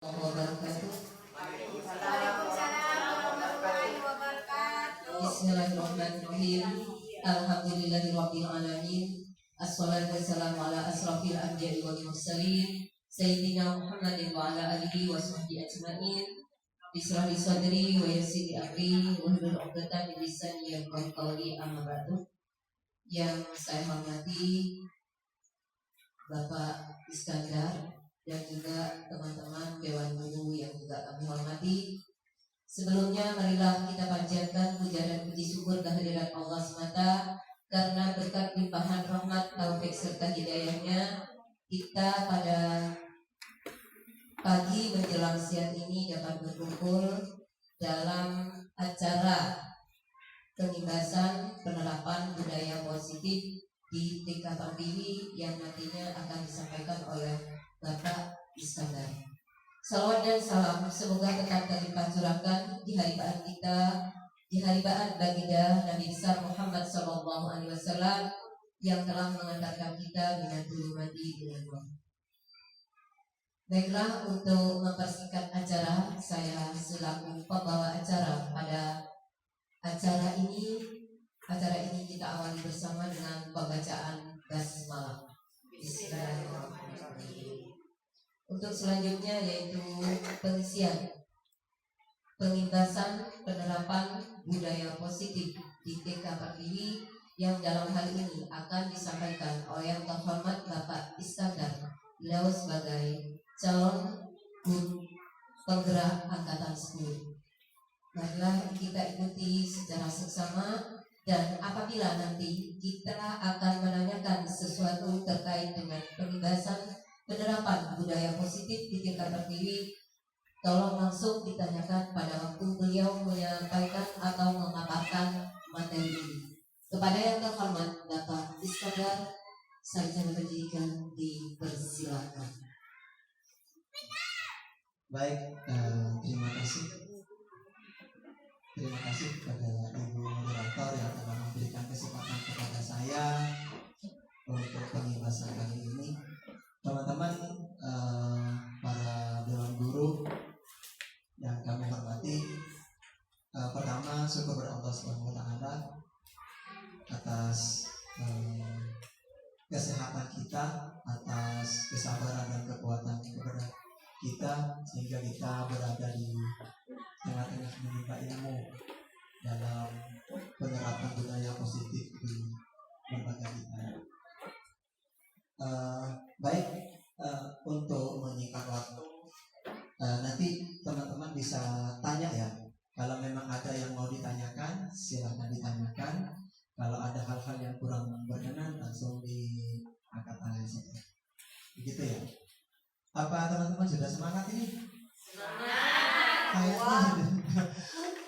Wabarakatuh. Waalaikumsalam warahmatullahi wabarakatuh. Bismillahirrahmanirrahim. Alhamdulillahirabbil alamin. Assalatu wassalamu ala asrafil anbiya'i wal mursalin sayyidina Muhammadin wa ala alihi wa sahbihi ajmain. Bismillah li sadri wa yassir li amri wahlul 'uqdatam min lisani yafqahu qawli, amma ba'du. Yang saya hormati Bapak Iskandar dan juga teman-teman Dewan Guru yang juga kami hormati. Sebelumnya marilah kita panjatkan puja dan puji syukur kehadirat Allah semata, karena berkat limpahan rahmat, taufik serta hidayahnya kita pada pagi menjelang siang ini dapat berkumpul dalam acara pengibasan penerapan budaya positif di TK Pertiwi yang nantinya akan disampaikan oleh Bapak Iskandar. Salawat dan salam semoga tetap terlimpah curahkan di haribaan kita, di haribaan baginda Nabi besar Muhammad SAW yang telah mengantarkan kita minatul mati dengan roh. Baiklah, untuk mempersingkat acara, saya selaku pembawa acara pada acara ini kita awali bersama dengan pembacaan basmalah. Bismillahirrahmanirrahim. Untuk selanjutnya yaitu pengisian pengibasan penerapan budaya positif di TK Pertiwi yang dalam hal ini akan disampaikan oleh yang terhormat Bapak Iskandar, beliau sebagai calon guru penggerak angkatan 10. Marilah kita ikuti secara seksama, dan apabila nanti kita akan menanyakan sesuatu terkait dengan pengibasan penerapan budaya positif di TK Pertiwi, tolong langsung ditanyakan pada waktu beliau menyampaikan atau memaparkan materi ini. Kepada yang terhormat Bapak Iskandar, sarjana pendidikan, dipersilakan. Baik, terima kasih kepada Ibu Moderator yang telah memberikan kesempatan kepada saya untuk pengibasan kali ini. Teman-teman, para dewan guru yang kami hormati, pertama syukur kepada Allah Subhanahu wa taala atas kesehatan kita, atas kesabaran dan kekuatan kepada kita sehingga kita berada di tengah-tengah menimba ilmu dalam penerapan budaya positif di berbagai negara. Baik, untuk menyingkat waktu, nanti teman-teman bisa tanya ya. Kalau memang ada yang mau ditanyakan, silakan ditanyakan. Kalau ada hal-hal yang kurang berkenan, langsung diangkat tangan saja. Begitu ya. Apa teman-teman sudah semangat ini? Semangat.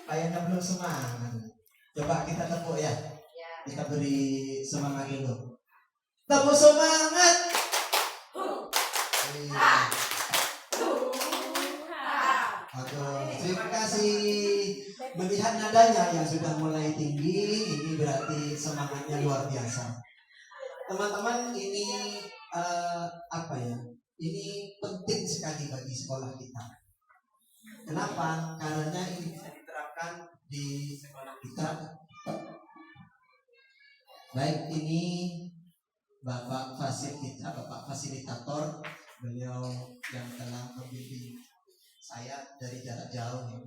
Kayaknya belum semangat. Coba kita tepuk ya. Kita beri semangat dulu. Tepuk semangat. Terima kasih. Melihat nadanya yang sudah mulai tinggi, ini berarti semangatnya luar biasa. Teman-teman, ini apa ya? Ini penting sekali bagi sekolah kita. Kenapa? Karena ini bisa diterapkan di sekolah kita. Baik, ini Bapak fasilitator, beliau yang telah membimbing saya dari jarak jauh ya.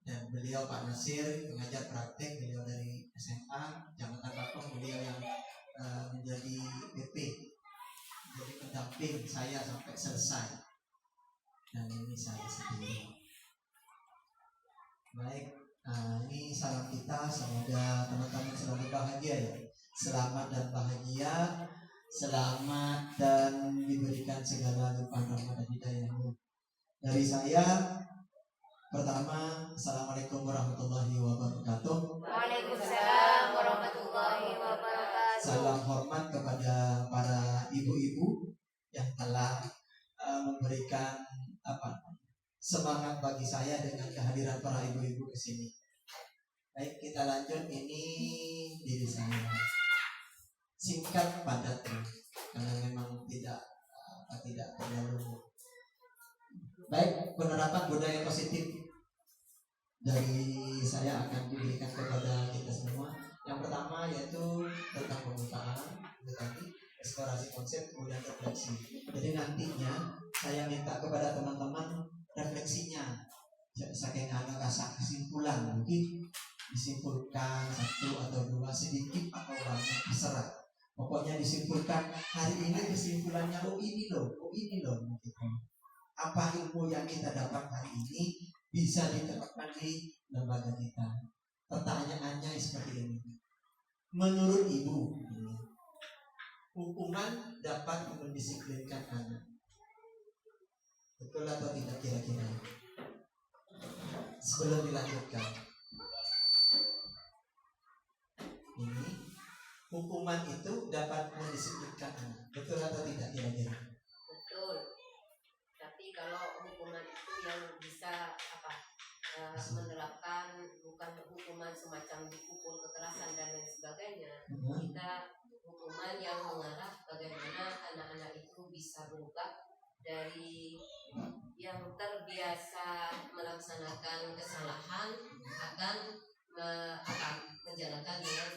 Dan beliau Pak Nasir, pengajar praktek, beliau dari SMA Jambatan Bapong, beliau yang menjadi BP, jadi pendamping saya sampai selesai. Dan ini saya sendiri. Baik, ini salam kita, semoga teman-teman selalu bahagia ya. Selamat dan bahagia, selamat dan diberikan segala limpahan rahmat dan hidayahnya. Dari saya, pertama, Assalamualaikum warahmatullahi wabarakatuh. Waalaikumsalam warahmatullahi wabarakatuh. Salam hormat kepada para ibu-ibu yang telah memberikan semangat bagi saya dengan kehadiran para ibu-ibu ke sini. Baik, kita lanjut. Ini diri saya. Singkat padat karena memang tidak terlalu baik. eksplorasi konsep kemudian refleksi. Jadi nantinya saya minta kepada teman-teman refleksinya. Saking anak kasar kesimpulan, mungkin disimpulkan satu atau dua, sedikit atau banyak terserah. Pokoknya disimpulkan hari ini, kesimpulannya oh ini loh gitu. Apa ilmu yang kita dapat hari ini bisa diterapkan di lembaga kita. Pertanyaannya seperti ini. Menurut Ibu, hukuman dapat mendisiplinkan anak. Betul atau tidak kira-kira? Sebelum dilanjutkan, ini hukuman itu dapat mendisiplinkan anak. Betul atau tidak kira-kira? Betul. Tapi kalau hukuman itu yang bisa menerapkan bukan hukuman semacam dipukul, kekerasan dan lain sebagainya. Kita hukuman yang mengarah bagaimana anak-anak itu bisa berubah dari yang terbiasa melaksanakan kesalahan akan menjalankan dengan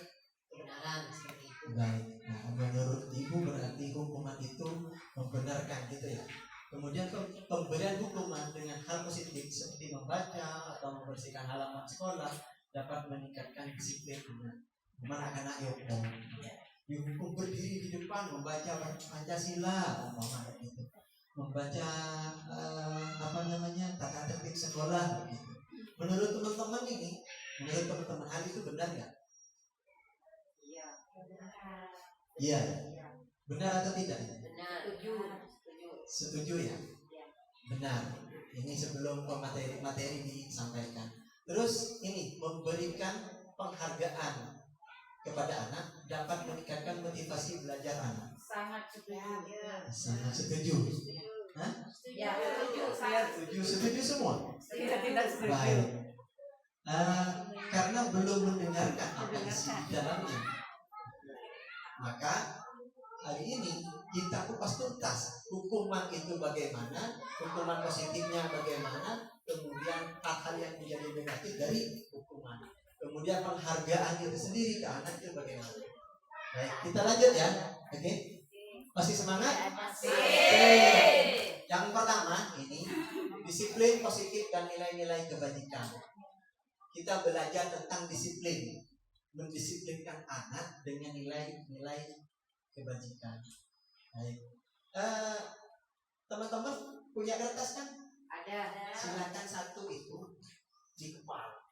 kebenaran seperti itu. Baik. Nah, menurut Ibu berarti hukuman itu membenarkan gitu ya. Kemudian pemberian hukuman dengan hal positif seperti membaca atau membersihkan halaman sekolah dapat meningkatkan disiplin anak. Mana anak Yoko dihukum berdiri di depan membaca Pancasila, gitu. Membaca tata tertib sekolah gitu. Menurut teman-teman hal itu benar nggak? Iya. Benar atau tidak? Benar. Setuju ya? Benar. Ini sebelum materi disampaikan. Terus ini memberikan penghargaan kepada anak dapat meningkatkan motivasi belajar anak. Sangat setuju. Sangat setuju. Hah? Ya, setuju. Setuju semua? Tidak setuju. Baik. Karena belum mendengarkan apa isi di dalamnya. Maka hari ini kita kupas tuntas hukuman itu bagaimana, hukuman positifnya bagaimana, kemudian hal-hal yang menjadi negatif dari hukuman, kemudian penghargaan itu sendiri ke anak itu bagaimana. Baik, kita lanjut ya. Oke? Masih semangat? Yang pertama ini disiplin positif dan nilai-nilai kebajikan. Kita belajar tentang disiplin, mendisiplinkan anak dengan nilai-nilai kebajikan. Baik. Teman-teman punya kertas kan? Ada. Silakan satu itu dikepal.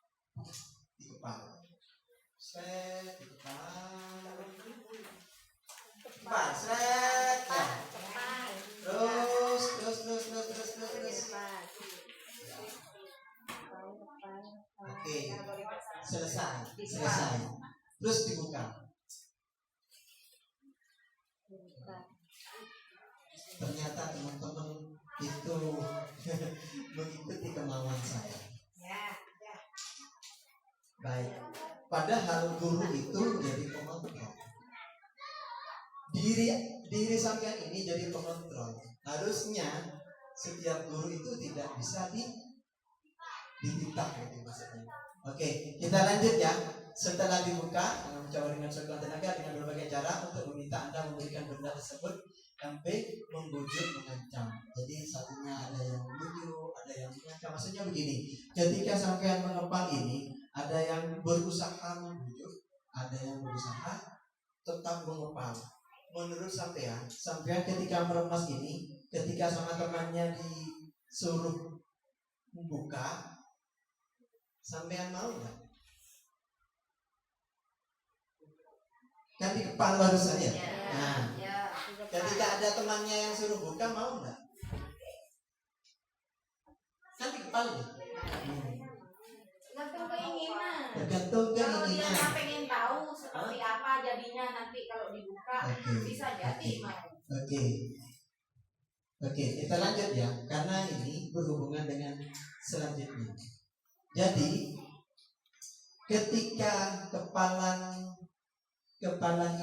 Set, dikepal, set, ya. Terus. Oke, selesai. Terus dibuka. Ternyata teman-teman itu mengikuti kemauan saya. Baik. Padahal guru itu jadi pengontrol. Diri sampean ini jadi pengontrol. Harusnya setiap guru itu tidak bisa ditindak gitu maksudnya. Oke, kita lanjut ya. Setelah dibuka, mencoba dengan sekuat tenaga dengan berbagai cara untuk meminta Anda memberikan benda tersebut. Yang B, membujuk mengancam. Jadi satunya ada yang membujuk, ada yang mengancam. Maksudnya begini, ketika sampean mengepal ini, ada yang berusaha membujuk, ada yang berusaha tetap mengepal. Menurut sampean ketika meremas ini, ketika sama temannya disuruh membuka, sampean mau nggak? Kan dikepal barusan ya? Nah, ketika ada temannya yang suruh buka, mau nggak? Kan dikepal nih. Tergantung keinginan. Tergantung Kalau dia keinginan. nggak pengen tahu seperti apa jadinya nanti kalau dibuka, bisa jadi mau. Oke, kita lanjut ya, karena ini berhubungan dengan selanjutnya. Jadi, ketika kepalan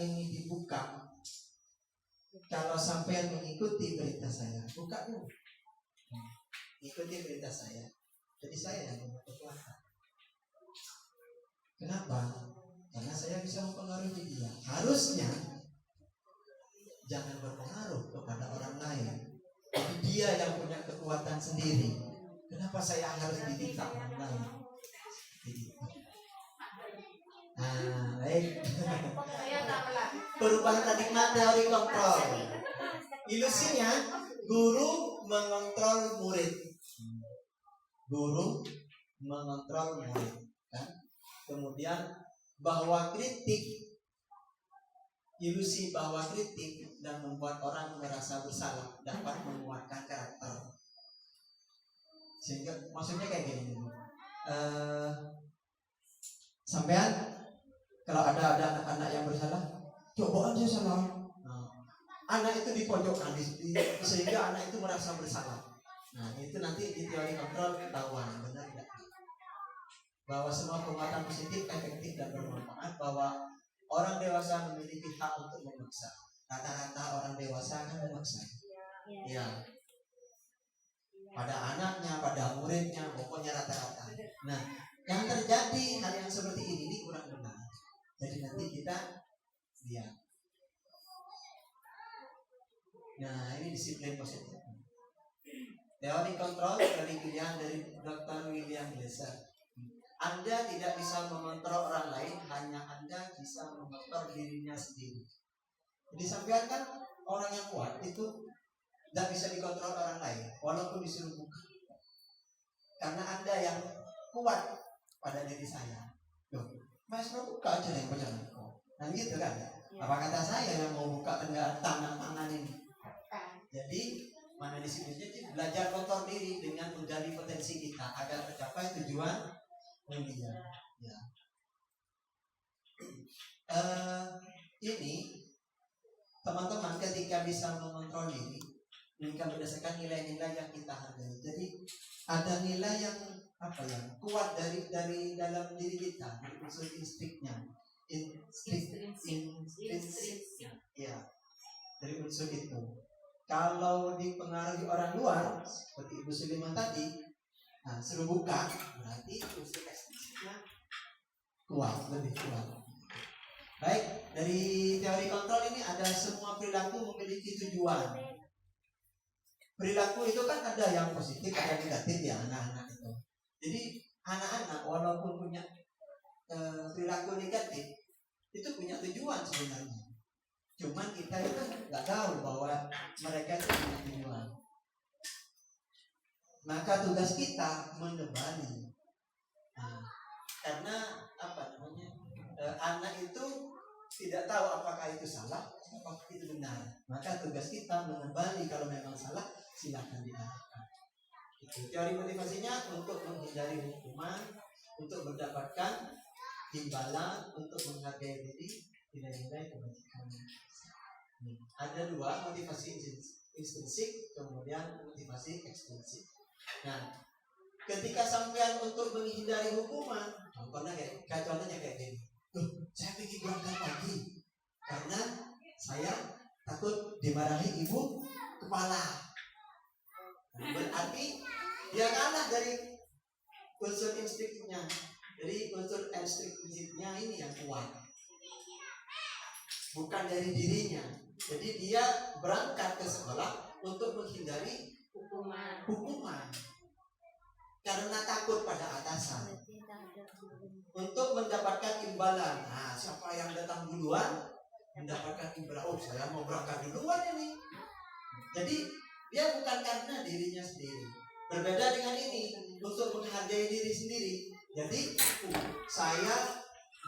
ini dibuka, kalau sampai mengikuti perintah saya, buka dulu. Ikuti perintah saya. Jadi saya yang memperkuatkan. Kenapa? Karena saya bisa mempengaruhi dia. Harusnya jangan berpengaruh kepada orang lain. Jadi dia yang punya kekuatan sendiri. Kenapa saya harus diminta orang lain? Jadi, baik. Perubahan paradigma teori kontrol. Ilusinya guru mengontrol murid. Guru mengontrol murid, kan? Kemudian bahwa kritik, ilusi bahwa kritik dan membuat orang merasa bersalah dapat menguatkan karakter. Sehingga maksudnya kayak gini, sampean kalau ada anak-anak yang bersalah, coba aja salah. Anak itu dipojokkan sehingga anak itu merasa bersalah. Nah, itu nanti di teori kontrol ketahuan benar tidak? Bahwa semua penguatan positif efektif dan bermanfaat, bahwa orang dewasa memiliki hak untuk memaksa. Rata-rata orang dewasa kan memaksa. Ya. Pada anaknya, pada muridnya, pokoknya rata-rata. Nah, yang terjadi hal yang seperti ini kurang benar. Jadi nanti kita lihat. Nah, ini disiplin positif. Teori kontrol dari pilihan dari Dr. William Glasser. Anda tidak bisa mengontrol orang lain, hanya Anda bisa mengontrol dirinya sendiri. Jadi sampean kan orang yang kuat itu tidak bisa dikontrol orang lain, walaupun disuruh buka. Karena Anda yang kuat pada diri saya. Loh, Mas buka aja yang pejalan kok. Nah gitu kan? Apa kata saya yang mau buka tangan ini? Jadi mana disiplinnya belajar kontrol diri dengan menggali potensi kita agar tercapai tujuan mulia. Ya. Ini teman-teman ketika bisa mengontrol diri, mereka berdasarkan nilai-nilai yang kita hargai. Jadi ada nilai yang kuat dari dalam diri kita, dari unsur instinknya, ya, dari unsur itu. Kalau dipengaruhi orang luar, seperti Ibu Suliman tadi, nah, suruh buka, berarti unsur ekstrinsiknya kuat, lebih kuat. Baik, dari teori kontrol ini ada semua perilaku memiliki tujuan. Perilaku itu kan ada yang positif, ada yang negatif ya anak-anak itu. Jadi anak-anak walaupun punya perilaku negatif, itu punya tujuan sebenarnya. Cuman kita itu nggak tahu bahwa mereka itu punya tujuan. Maka tugas kita menebani. Nah, karena anak itu tidak tahu apakah itu salah, apakah itu benar. Maka tugas kita menebani. Kalau memang salah, silakan diarahkan. Itu teori motivasinya untuk menghindari hukuman, untuk mendapatkan imbalan, untuk menghargai diri, nilai-nilai kebajikan. Ada dua, motivasi intrinsik, kemudian motivasi ekstrinsik. Nah, ketika sampean untuk menghindari hukuman, contohnya kayak gini. Saya ingin berangkat pagi karena saya takut dimarahi ibu kepala. Berarti dia kalah dari unsur instingnya. Jadi unsur instinknya ini yang kuat, bukan dari dirinya. Jadi dia berangkat ke sekolah untuk menghindari hukuman karena takut pada atasan, untuk mendapatkan imbalan. Nah, siapa yang datang duluan mendapatkan imbalan. Oh, saya mau berangkat duluan ini. Jadi dia bukan karena dirinya sendiri. Berbeda dengan ini, untuk menghargai diri sendiri. Jadi saya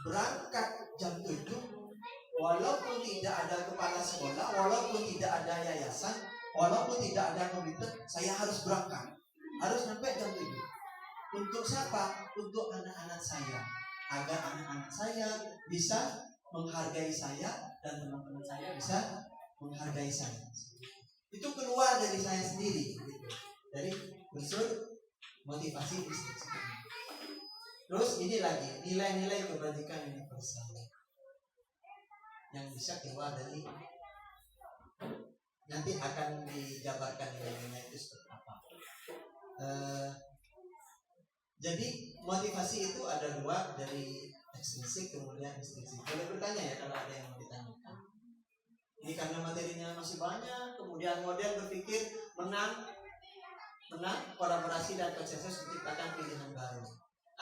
berangkat jam 7, walaupun tidak ada kepala sekolah, walaupun tidak ada yayasan, walaupun tidak ada komite, saya harus berangkat. Harus sampai jam 7. Untuk siapa? Untuk anak-anak saya. Agar anak-anak saya bisa menghargai saya dan teman-teman saya bisa menghargai saya. Itu keluar dari saya sendiri, dari unsur motivasi instinktif. Terus ini lagi nilai-nilai kebajikan universal yang bisa keluar dari, nanti akan dijabarkan nilai-nilai itu seperti apa. Jadi motivasi itu ada dua, dari ekstrinsik kemudian intrinsik. Boleh bertanya ya kalau ada yang mau ditanyakan. Ini karena materinya masih banyak. Kemudian model berpikir menang, kolaborasi dan konsensus menciptakan pilihan baru.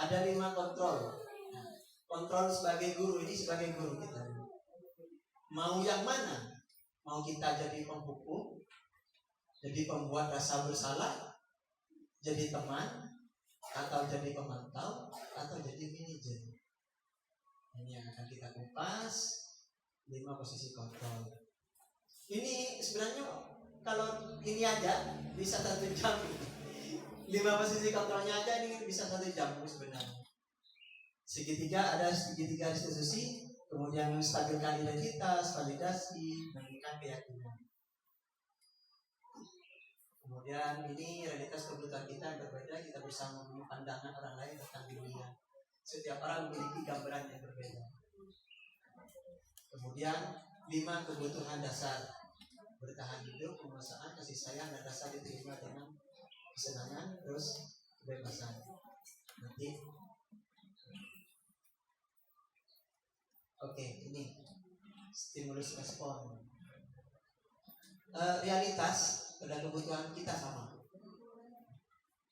Ada 5 kontrol. Nah, kontrol sebagai guru, ini sebagai guru kita. Mau yang mana? Mau kita jadi penghukum, jadi pembuat rasa bersalah, jadi teman, atau jadi pemantau, atau jadi manajer. Ini yang akan kita kupas. 5 posisi kontrol. Ini sebenarnya kalau ini aja bisa 1 jam. 5 posisi kontrolnya aja ini bisa 1 jam sebenarnya. Segitiga, ada segitiga restitusi, kemudian menstabilkan identitas, validasi, meningkatkan keyakinan. Kemudian ini realitas kebutuhan kita yang berbeda, kita bisa memiliki pandangan orang lain tentang dunia. Setiap orang memiliki gambaran yang berbeda. Kemudian 5 kebutuhan dasar: bertahan hidup, penguasaan, kasih sayang, dan rasa diterima dengan kesenangan, terus kebebasan. Nanti, oke, ini stimulus respon. Realitas pada kebutuhan kita sama.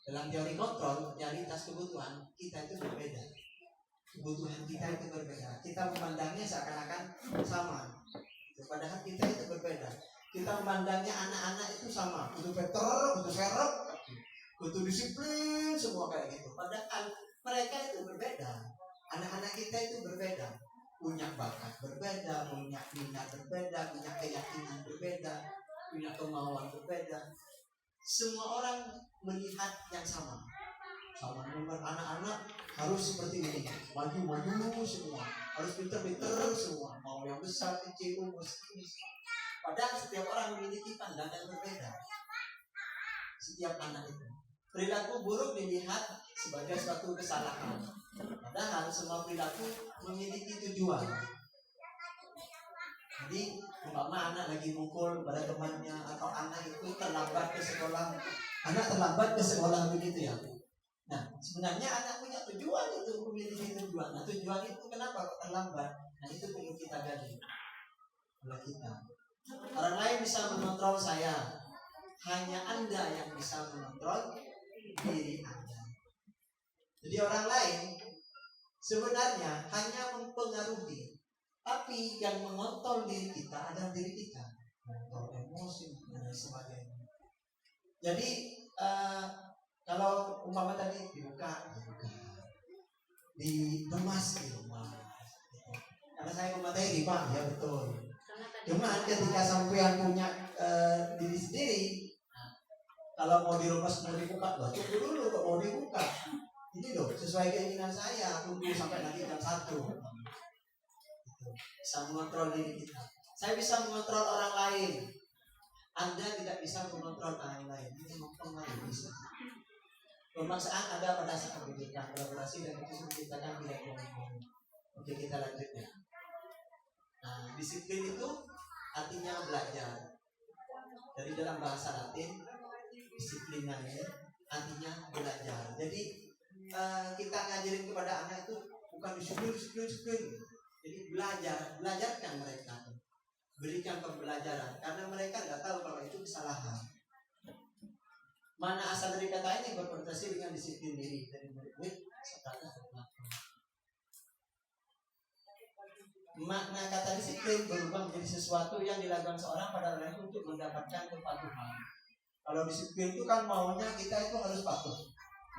Dalam teori kontrol, realitas kebutuhan kita itu berbeda. Kebutuhan kita itu berbeda. Kita memandangnya seakan-akan sama. Padahal kita itu berbeda. Kita memandangnya anak-anak itu sama. Butuh Peter, butuh serep, butuh disiplin, semua kayak gitu. Padahal mereka itu berbeda. Anak-anak kita itu berbeda. Punya bakat berbeda, punya minat berbeda, punya keyakinan berbeda, punya kemauan berbeda. Semua orang melihat yang sama. Sama nomor anak-anak harus seperti ini, maju semua, harus pinter-pinter semua, mau yang besar, kecil, umur segini. Padahal setiap orang memiliki pandangan berbeda. Setiap anak itu perilaku buruk dilihat sebagai suatu kesalahan, padahal semua perilaku memiliki tujuan. Jadi umpama anak lagi mukul pada temannya, atau anak itu terlambat ke sekolah, anak terlambat ke sekolah begitu ya. Nah, sebenarnya anak punya tujuan, itu memiliki tujuan. Nah, tujuan itu kenapa kok terlambat? Nah, itu perlu kita gali oleh kita. Orang lain bisa mengontrol saya, hanya Anda yang bisa mengontrol diri Anda. Jadi orang lain sebenarnya hanya mempengaruhi, tapi yang mengontrol diri kita adalah diri kita, mengontrol emosi dan sebagainya. Jadi kalau umpama tadi dibuka, dikemas di rumah. Karena saya memateri Pak, ya betul. Cuma ketika sampean punya diri sendiri, kalau mau diremas mau dibuka, tunggu dulu kok mau dibuka. Ini loh sesuai keinginan saya, tunggu sampai nanti jam 1. Bisa mengontrol diri kita. Saya bisa mengontrol orang lain. Anda tidak bisa mengontrol orang lain. Ini mempengaruhi bisa. Pemaksaan ada pada saat pendidikan, kolaborasi dan itu menciptakan pilihan yang baru. Oke, kita lanjut ya. Nah, disiplin itu artinya belajar. Dari dalam bahasa Latin, disiplinnya ini artinya belajar. Jadi kita ngajarin kepada anak itu bukan disiplin. Jadi belajarkan mereka. Berikan pembelajaran, karena mereka nggak tahu kalau itu kesalahan. Mana asal dari kata ini berkonotasi dengan disiplin diri dari murid serta berlaku. Makna kata disiplin berubah menjadi sesuatu yang dilakukan seorang pada orang untuk mendapatkan kepatuhan. Kalau disiplin itu kan maunya kita itu harus patuh.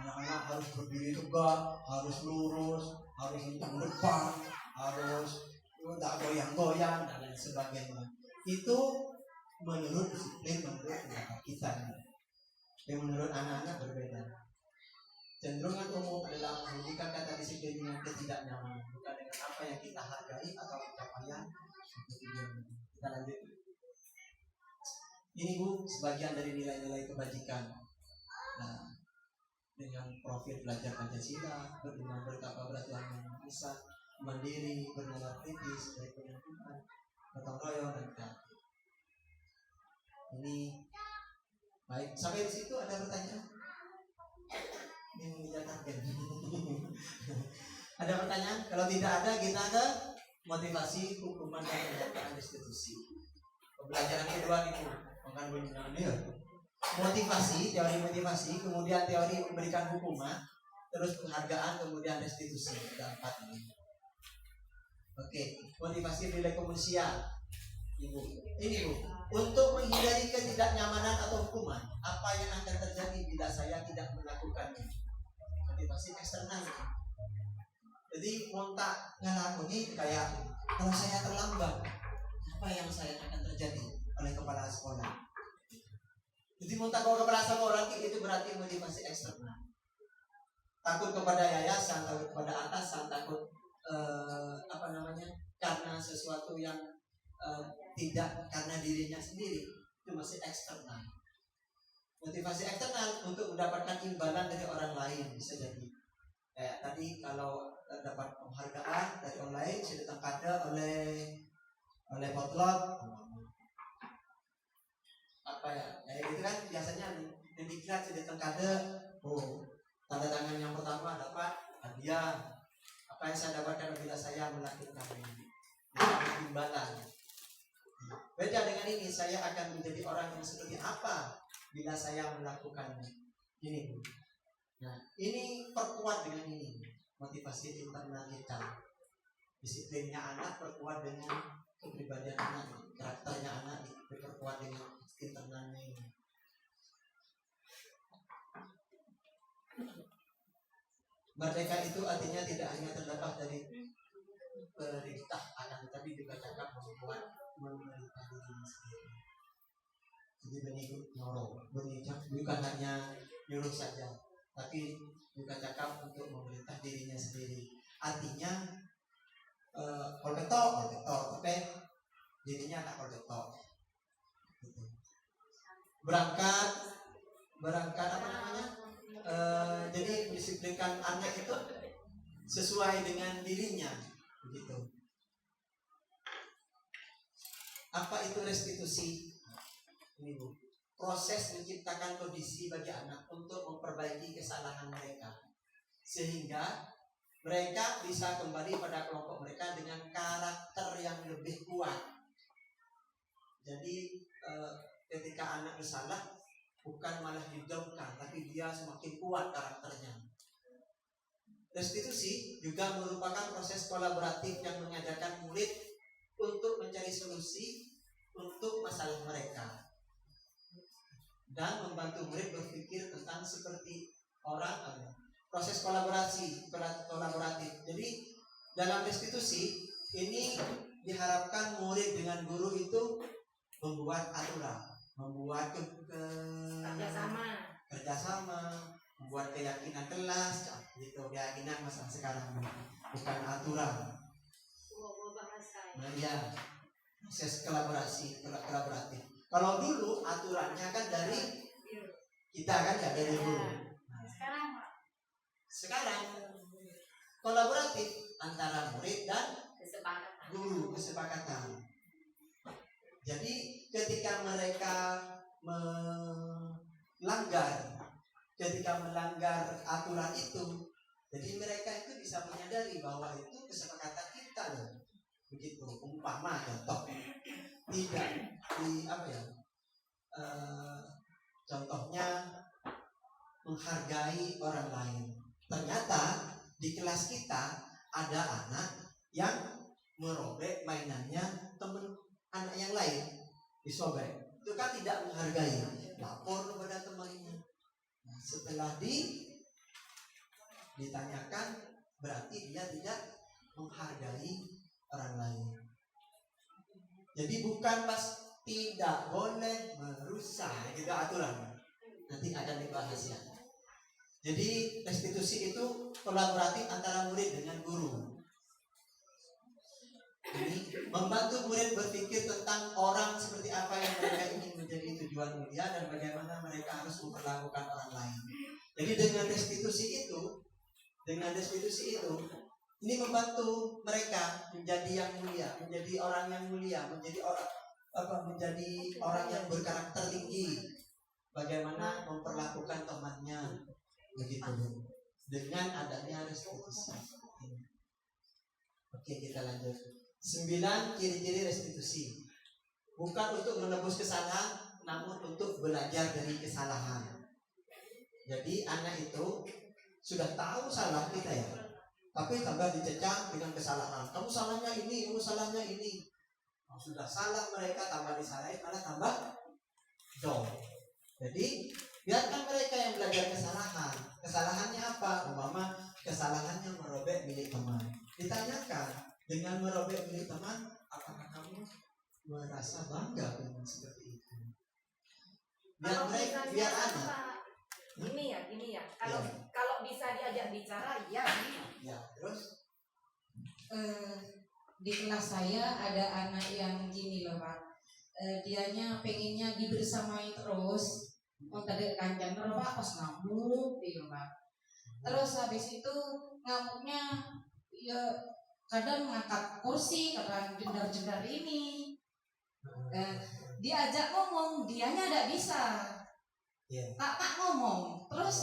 Anak-anak harus berdiri tegak, harus lurus, harus hitam depan, harus tidak goyang-goyang dan lain sebagainya. Itu menurut disiplin, menurut pendapat kita. Yang menurut anak-anak berbeda. Cenderungan umum adalah menghubungkan kata disiplin dengan ketidaknyamanan, bukan dengan apa yang kita hargai atau pencapaian. Kita lanjut. Ini Bu, sebagian dari nilai-nilai kebajikan. Nah, dengan profil belajar Pancasila, beriman bertakwa pada Tuhan Yang Maha Esa, mandiri, bernalar kritis, baik penyembuhan, gotong royong dan kreatif. Ini baik, sampai di situ ada pertanyaan? Ini mengejar target. Ada pertanyaan? Kalau tidak ada, kita ada motivasi, hukuman dan pendataan restitusi. Pembelajaran kedua itu akan bunyi motivasi, teori motivasi, kemudian teori memberikan hukuman, terus penghargaan, kemudian restitusi. Ada 4 ini. Oke, motivasi perilaku manusia. Ibu, ini Bu, untuk menghindari ketidaknyamanan atau hukuman, apa yang akan terjadi bila saya tidak melakukannya? Motivasi eksternal. Jadi montak ngelakuin kayak kalau saya terlambat, apa yang saya akan terjadi oleh kepala sekolah? Jadi montak kalau kepala sekolah itu berarti motivasi eksternal. Takut kepada yayasan, takut kepada atasan, takut karena sesuatu yang tidak karena dirinya sendiri, itu masih eksternal. Motivasi eksternal untuk mendapatkan imbalan dari orang lain bisa jadi. Kayak tadi kalau dapat penghargaan dari orang lain, saya datang kado oleh potlot, apa ya? Itu kan biasanya yang dikira saya datang kado, tanda tangan yang pertama dapat hadiah. Apa yang saya dapatkan bila saya melakukan ini? Imbalan. Beda dengan ini, saya akan menjadi orang yang seperti apa bila saya melakukan ini. Nah, ini perkuat dengan ini, motivasi internal kita. Disiplinnya anak perkuat dengan kepribadian anak, karakternya anak diperkuat dengan internalnya ini. Merdeka itu artinya tidak hanya terlepas dari perintah anak, tetapi juga cakap membuat memerintah diri sendiri. Jadi bukan hanya nyuruh saja, tapi juga cakap untuk memerintah dirinya sendiri. Artinya kolbetok, tapi dirinya tak kolbetok. Berangkat apa namanya? Jadi mendisiplinkan anak itu sesuai dengan dirinya, begitu. Apa itu restitusi? Ini Bu, proses menciptakan kondisi bagi anak untuk memperbaiki kesalahan mereka, sehingga mereka bisa kembali pada kelompok mereka dengan karakter yang lebih kuat. Jadi ketika anak bersalah, bukan malah dijauhkan, tapi dia semakin kuat karakternya. Restitusi juga merupakan proses kolaboratif yang mengajarkan murid untuk mencari solusi untuk masalah mereka dan membantu murid berpikir tentang seperti orang. Proses kolaboratif. Jadi dalam restitusi ini diharapkan murid dengan guru itu membuat aturan, membuat kerjasama, membuat keyakinan kelas, gitu, keyakinan masa sekarang, bukan aturan. Nah ya, proses kolaboratif. Kalau dulu aturannya kan dari kita kan ya, dari guru. Sekarang kolaboratif antara murid dan guru, kesepakatan. Jadi ketika mereka melanggar aturan itu, jadi mereka itu bisa menyadari bahwa itu kesepakatan kita loh. Begitu, umpama contoh tidak contohnya menghargai orang lain. Ternyata di kelas kita ada anak yang merobek mainannya teman anak yang lain, disobek. Itu kan tidak menghargai, lapor kepada temannya. Nah, setelah ditanyakan, berarti dia tidak menghargai orang lain. Jadi bukan pas tidak boleh merusak, gitu aturan. Nanti akan dibahas ya. Jadi restitusi itu kolaboratif antara murid dengan guru. Ini membantu murid berpikir tentang orang seperti apa yang mereka ingin menjadi tujuan mulia dan bagaimana mereka harus memperlakukan orang lain. Jadi dengan restitusi itu ini membantu mereka menjadi yang mulia, menjadi orang yang mulia, menjadi orang yang berkarakter tinggi. Bagaimana memperlakukan temannya, begitu dengan adanya restitusi. Oke, kita lanjut. 9 ciri-ciri restitusi. Bu, bukan untuk menebus kesalahan, namun untuk belajar dari kesalahan. Jadi anak itu sudah tahu salah kita ya, tapi tambah dicecah dengan kesalahan. Kamu salahnya ini, kamu salahnya ini. Sudah salah mereka tambah disalahin, malah tambah jauh. Jadi biarkan mereka yang belajar kesalahan. Kesalahannya apa? Umpama kesalahannya merobek milik teman. Ditanyakan, dengan merobek milik teman, apakah kamu merasa bangga dengan seperti itu? Kalau Biar misalnya anak. gini ya. Kalau bisa diajak bicara, ya. Ya, terus Di kelas saya ada anak yang gini loh Pak. Dianya pengennya dibersamai terus. Mau tadi kancan Pak pas ngamuk gitu Pak. Terus habis itu ngamuknya ya kadang ngangkat kursi, kadang jendar-jendar ini. Diajak ngomong, dianya tidak bisa. ya. Tak ngomong. Terus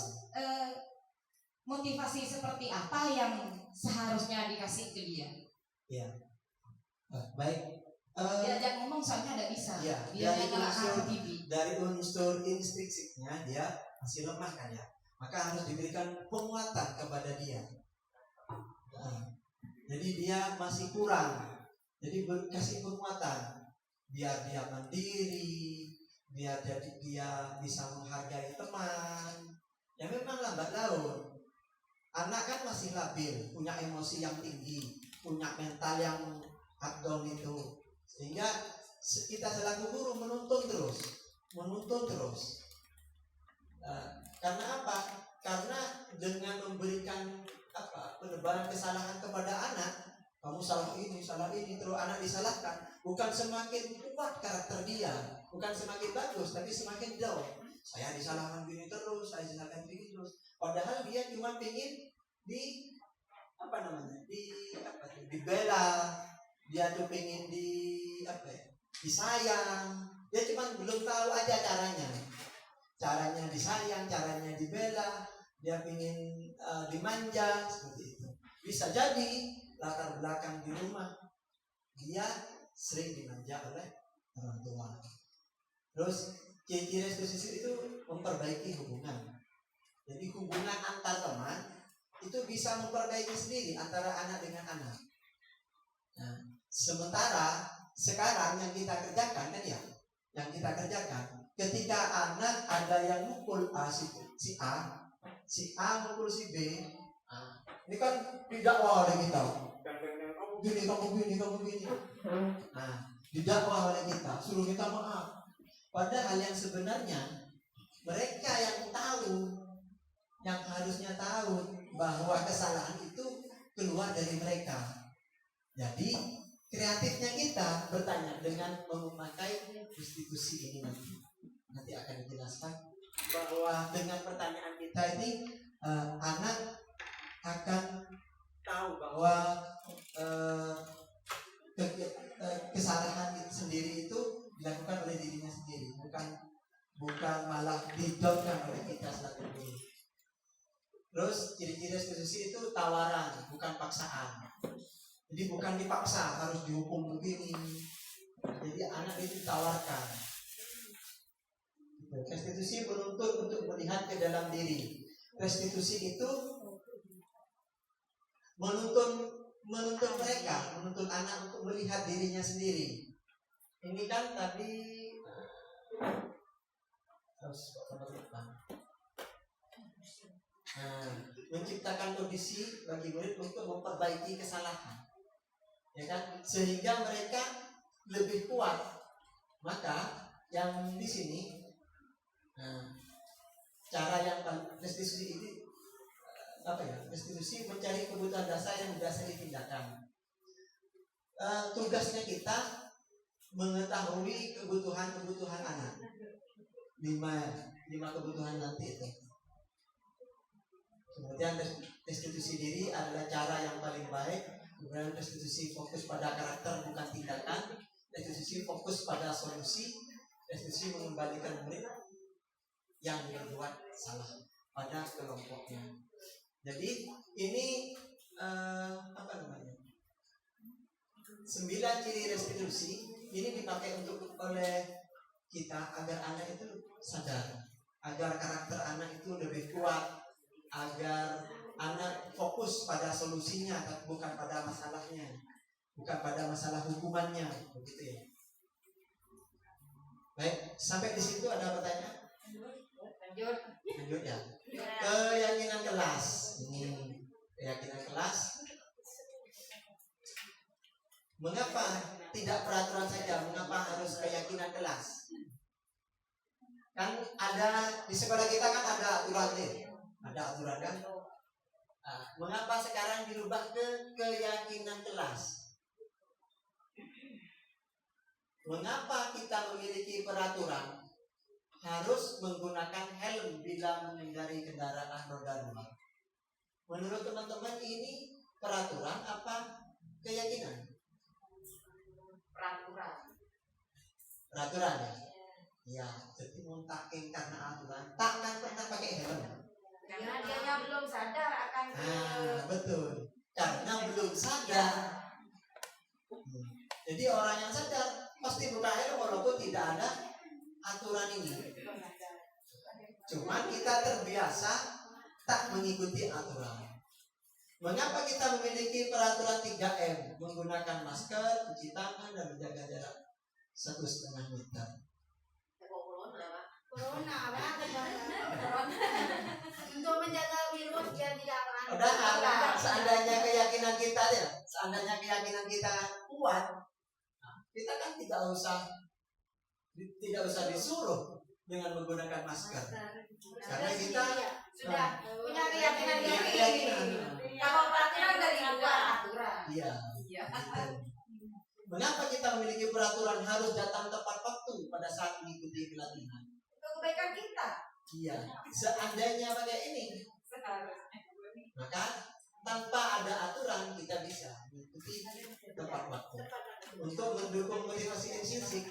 motivasi seperti apa yang seharusnya dikasih ke dia? Ya. Baik. Diajak ngomong soalnya tidak bisa. Ya, Dia dari nggak unsur TV. dari unsur instruksinya dia masih lemah kan ya. Maka harus diberikan penguatan kepada dia. Nah, jadi dia masih kurang. Jadi kasih penguatan biar dia mandiri, biar jadi dia bisa menghargai teman. Ya memang lambat laun. Anak kan masih labil, punya emosi yang tinggi, punya mental yang down itu. Sehingga kita selaku guru menuntun terus. Karena apa? Karena dengan memberikan penebaran kesalahan kepada anak, kamu salah ini, terus anak disalahkan, bukan semakin kuat karakter dia, bukan semakin bagus, tapi semakin jauh. Saya disalahkan gini terus, saya disalahkan gini terus. Padahal dia cuma ingin dibela, dia tuh pengen disayang. Dia cuma belum tahu aja caranya disayang, caranya dibela. Dia pengen dimanja seperti itu. Bisa jadi latar belakang di rumah dia sering dimanja oleh orang tua. Terus ciri-ciri restitusi itu memperbaiki hubungan. Jadi hubungan antar teman itu bisa memperbaiki sendiri antara anak dengan anak. Nah, sementara sekarang yang kita kerjakan ketika anak ada yang mukul si A mukul si B, ini kan didakwa oleh kita. Kamu gini. Nah, didakwa oleh kita, suruh kita maaf. Padahal yang sebenarnya mereka yang harusnya tahu bahwa kesalahan itu keluar dari mereka. Jadi kreatifnya kita bertanya dengan memakai restitusi ini nanti akan dijelaskan bahwa dengan pertanyaan kita ini anak akan tahu bahwa kesalahan sendiri itu dilakukan oleh dirinya sendiri, bukan malah didonkan oleh kita selaku guru. Terus ciri-ciri restitusi itu tawaran, bukan paksaan. Jadi bukan dipaksa harus dihukum begini. Jadi anak itu ditawarkan. Restitusi menuntut untuk melihat ke dalam diri. Restitusi itu menuntun mereka, menuntun anak untuk melihat dirinya sendiri. Ini kan tadi menciptakan kondisi bagi murid untuk memperbaiki kesalahan, ya kan, sehingga mereka lebih kuat. Maka yang di sini cara yang restitusi ini restitusi mencari kebutuhan dasar yang mendasari tindakan. Tugasnya kita mengetahui kebutuhan anak. 5 kebutuhan nanti itu. Kemudian restitusi diri adalah cara yang paling baik. Kemudian restitusi fokus pada karakter bukan tindakan. Restitusi fokus pada solusi. Restitusi mengembalikan murid yang berbuat salah pada kelompoknya. Jadi ini 9 ciri restitusi ini dipakai untuk oleh kita agar anak itu sadar, agar karakter anak itu lebih kuat, agar anak fokus pada solusinya, tapi bukan pada masalahnya, bukan pada masalah hukumannya, begitu ya. Baik, sampai di situ ada pertanyaan? Lanjut. Lanjut ya. Keyakinan kelas. Ini keyakinan kelas. Mengapa tidak peraturan saja? Mengapa harus keyakinan kelas? Kan ada di sekolah kita kan ada aturan nih. Ada aturan kan? Nah, mengapa sekarang dirubah ke keyakinan kelas? Mengapa kita memiliki peraturan harus menggunakan helm bila mengendarai kendaraan roda 2? Menurut teman-teman ini peraturan apa keyakinan? Peraturan. Peraturan ya? Ya, jadi muntakin karena aturan. Takkan pernah pakai helm. Karena dia belum sadar akan Betul. Karena belum sadar. Jadi orang yang sadar pasti buka helm walaupun tidak ada aturan ini. Cuma kita terbiasa tak mengikuti aturan. Mengapa kita memiliki peraturan 3M? Menggunakan masker, cuci tangan, dan menjaga jarak 1,5 meter. Corona, untuk menjaga virus biar tidak akan. Padahal seandainya keyakinan kita kuat, kita kan tidak usah disuruh dengan menggunakan masker. Karena kita sudah punya keyakinan punya diri. keyakinan. Kalau peraturan dari luar aturan. Iya. Mengapa kita memiliki peraturan harus datang tepat waktu pada saat mengikuti pelatihan? Untuk kebaikan kita. Iya. Seandainya pakai ini, maka tanpa ada aturan kita bisa mengikuti tepat waktu. Untuk mendukung motivasi intrinsik,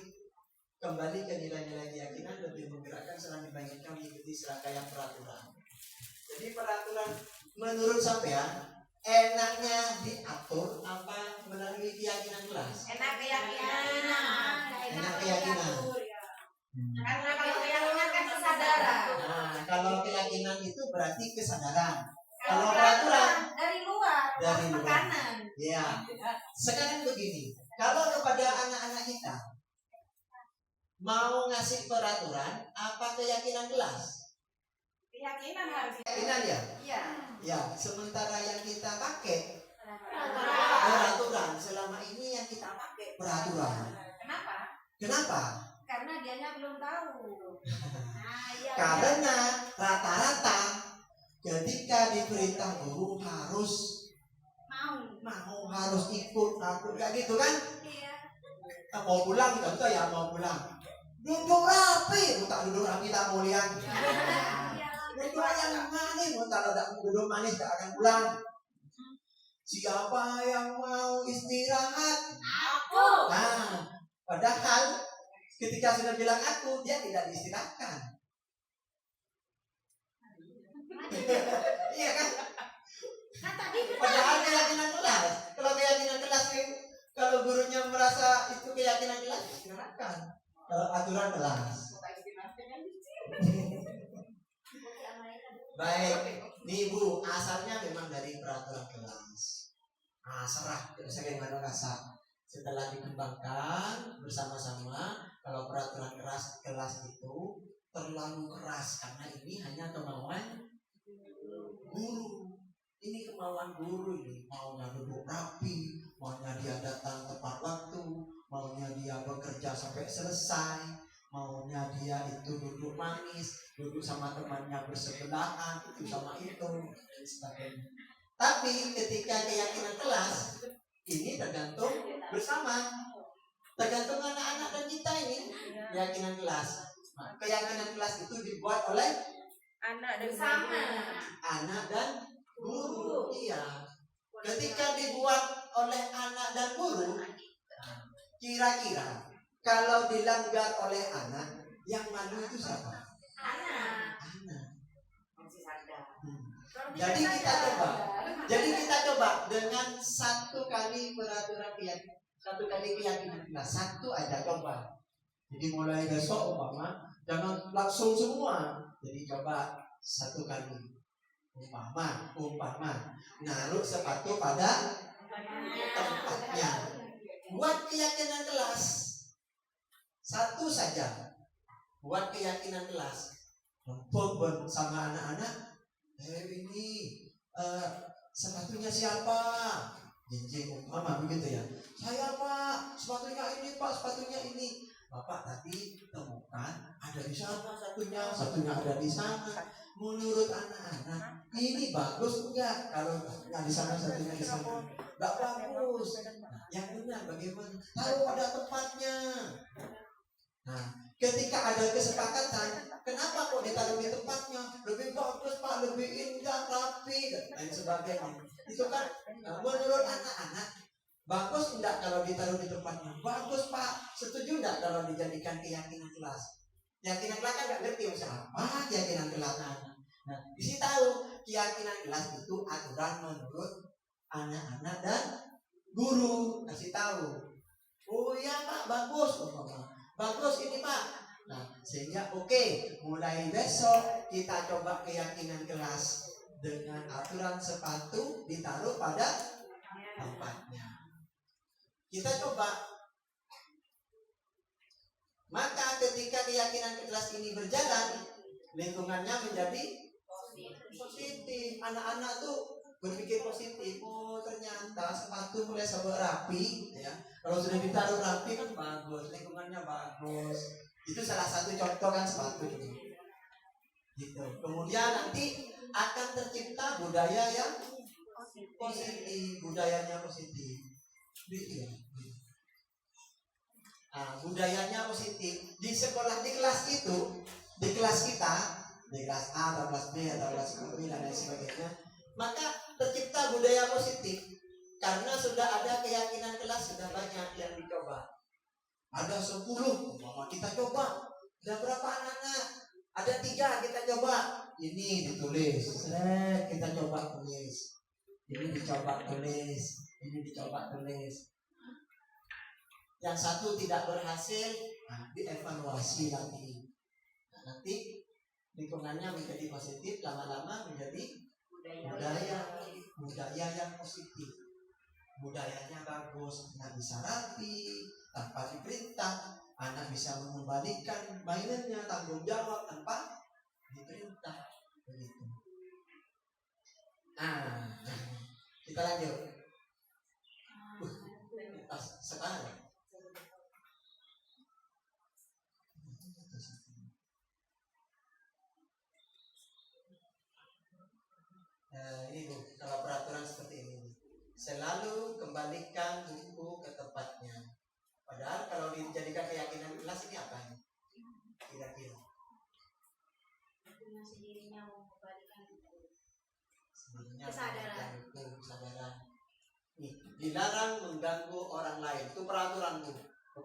kembali ke nilai-nilai keyakinan lebih menggerakkan serang dibandingkan mengikuti serangkaian peraturan. Jadi peraturan menurut sampean enaknya diatur apa melalui keyakinan kelas? Enak keyakinan. Enak keyakinan. Karena kalau keyakinan kan kesadaran. Nah, kalau keyakinan itu berarti kesadaran. Kalau Kalau peraturan dari luar, dari luar. tekanan. Ya. Sekarang begini, kalau kepada anak-anak kita mau ngasih peraturan apa keyakinan kelas? Keyakinan harus. Keyakinan ya? Iya. Ya, sementara yang kita pakai Peraturan. peraturan, selama ini yang kita pakai peraturan. Kenapa? Kenapa? Karena dianya belum tahu. Nah, iya. Karena rata-rata ketika diperintah guru harus harus ikut takut kayak gitu kan? Iya. Mau pulang contoh ya, mau pulang duduk rapi, tak duduk rapi tak mau lihat. Duduk yang manis, kalau tak duduk manis tak akan pulang. Siapa yang mau istirahat? Aku. Nah, padahal ketika sudah bilang aku, dia tidak diistirahatkan. Iya kan? Nah, tadi Padahal keyakinan kelas. Kalau keyakinan kelas, kalau gurunya merasa itu keyakinan kelas, istirahatkan. Kalau aturan kelas. Baik, nih Bu, asalnya memang dari peraturan kelas. Nah, serah, bagaimana rasa. Setelah dikembangkan bersama-sama, kalau peraturan kelas itu terlalu keras karena ini hanya kemauan guru. Ini kemauan guru ini, maunya duduk rapi, maunya dia datang tepat waktu, maunya dia bekerja sampai selesai, maunya dia itu duduk manis, duduk sama temannya bersebelahan, itu sama itu, dan sebagainya. Tapi ketika keyakinan kelas, ini tergantung bersama, tergantung anak-anak dan kita ini keyakinan kelas. Nah, keyakinan kelas itu dibuat oleh anak bersama. Anak dan guru. Iya. Ketika dibuat oleh anak dan guru, kira-kira kalau dilanggar oleh anak, yang malu itu siapa? Anak. Anak. Masih sadar. Jadi kita coba dengan satu kali peraturan keyakinan. Satu kali keyakinan kelas, satu aja coba. Jadi mulai besok umpama jangan langsung semua. Jadi coba satu kali. Umpama naruh sepatu pada tempatnya. Buat keyakinan kelas satu saja. Buat keyakinan kelas. Pun sama anak-anak. Ini sepatunya siapa? Jinjing umpama begitu ya. Saya Pak, sepatunya ini Pak, sepatunya ini. Bapak tadi temukan ada di sana satunya ada di sana. Menurut anak-anak ini bagus enggak? Kalau nggak di sana satunya di sana, nggak bagus. Nah, yang benar bagaimana? Tahu ada tempatnya. Nah, ketika ada kesepakatan, kenapa kok ditaruh di tempatnya? Lebih bagus Pak, lebih indah, rapi dan lain sebagainya. Itu kan menurut anak-anak bagus enggak kalau ditaruh di tempatnya? Bagus Pak. Setuju enggak kalau dijadikan keyakinan kelas? Keyakinan kelas kan enggak ngerti apa keyakinan kelas. Nah, isi tahu keyakinan kelas itu aturan menurut anak-anak dan guru. Kasih tahu. Oh iya Pak, bagus. Bagus ini Pak. Nah, sehingga oke, mulai besok kita coba keyakinan kelas dengan aturan sepatu ditaruh pada tempatnya. Kita coba. Maka ketika keyakinan kelas ini berjalan, lingkungannya menjadi positif. Anak-anak tuh berpikir positif. Oh ternyata sepatu mulai sampai rapi, ya. Kalau sudah ditaruh rapi kan bagus, lingkungannya bagus. Itu salah satu contoh kan sepatu ini. Gitu. Kemudian nanti akan tercipta budaya yang positif, budayanya positif. Gitu. Nah, budayanya positif di sekolah, di kelas itu, di kelas kita, di kelas A atau kelas B atau kelas B dan lain sebagainya, maka tercipta budaya positif karena sudah ada keyakinan kelas, sudah banyak yang dicoba. Ada 10, kita coba. Ada berapa anak-anak? Ada 3 kita coba. Ini ditulis, kita coba tulis. Ini dicoba tulis, ini dicoba tulis. Yang satu tidak berhasil, dievaluasi lagi. Nah, nanti lingkungannya menjadi positif, lama-lama menjadi budaya yang positif. Budayanya bagus, anak bisa rapi tanpa diperintah, anak bisa mengembalikan mainannya, tanggung jawab tanpa diperintah. Begitu. Nah, kita lanjut. Sekarang. Ini Bu, kalau peraturan seperti ini, selalu kembalikan buku ke tempatnya. Padahal kalau dijadikan keyakinan kelas ini apa ini? Kira-kira sendirinya mengembalikan buku. Kesadaran. Nih, dilarang mengganggu orang lain. Itu peraturan Bu.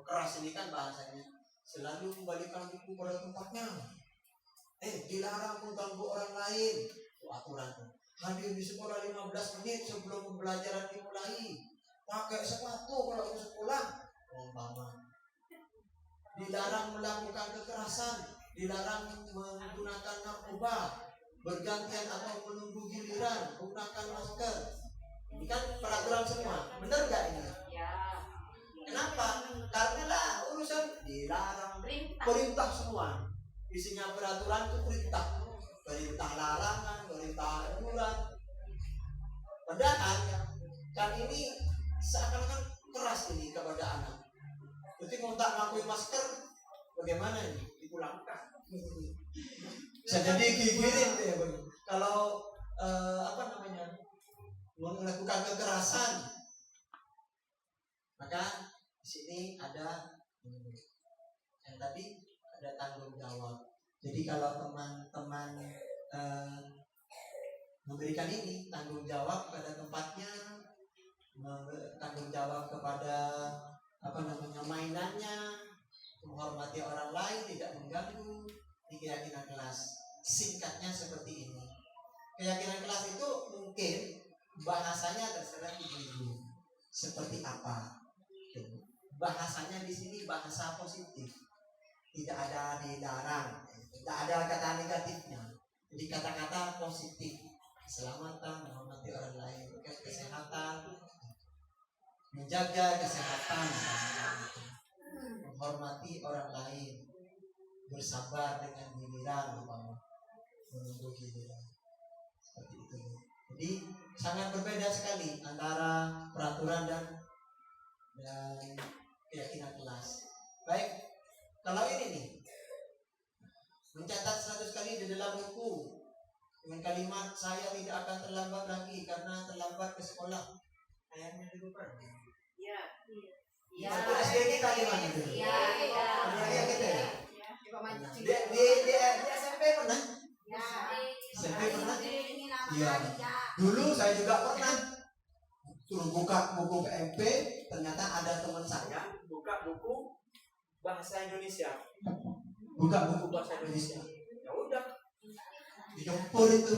Keras ini kan bahasanya. Selalu kembalikan buku pada tempatnya. Dilarang mengganggu orang lain. Itu aturan Bu. Hadir di sekolah 15 menit sebelum pembelajaran dimulai. Pakai sepatu kalau ke sekolah. Umpama. Dilarang melakukan kekerasan, dilarang menggunakan narkoba, bergantian atau menunggu giliran, menggunakan masker. Ini kan peraturan semua. Benar nggak ini? Ya. Kenapa? Karena lah urusan dilarang, perintah semua. Isinya peraturan itu perintah. Perintah larangan, perintah aturan. Padahal kan ini seakan-akan keras ini kepada anak. Jadi mau tak pakai masker, bagaimana ini? Dipulangkan. Bisa jadi gigirin tuh ya Bang. Kalau melakukan kekerasan, maka di sini ada yang tadi ada tanggung jawab. Jadi kalau teman-teman memberikan ini tanggung jawab pada tempatnya, tanggung jawab kepada mainannya, menghormati orang lain, tidak mengganggu. Ini keyakinan kelas. Singkatnya seperti ini. Keyakinan kelas itu mungkin bahasanya terserah ibu-ibu. Seperti apa? bahasanya di sini bahasa positif, tidak ada dilarang, tidak ada kata negatifnya. Jadi kata-kata positif, keselamatan, menghormati orang lain, kesehatan, menjaga kesehatan, menghormati orang lain, bersabar dengan giliran, menunggu giliran, seperti itu. Jadi sangat berbeda sekali antara peraturan dan keyakinan kelas. Baik, kalau ini nih mencatat 100 kali di dalam buku dengan kalimat saya tidak akan terlambat lagi karena terlambat ke sekolah. Ayahnya dulu kan? Iya. Waktu SD kita gimana dulu? Iya. Iya kita ya. Di SMP pernah? SMP pernah? Iya. Dulu saya juga pernah suruh buka buku PMP, ternyata ada teman saya buka buku bahasa Indonesia. Buka buku bahasa Indonesia. Ya udah, dijempur itu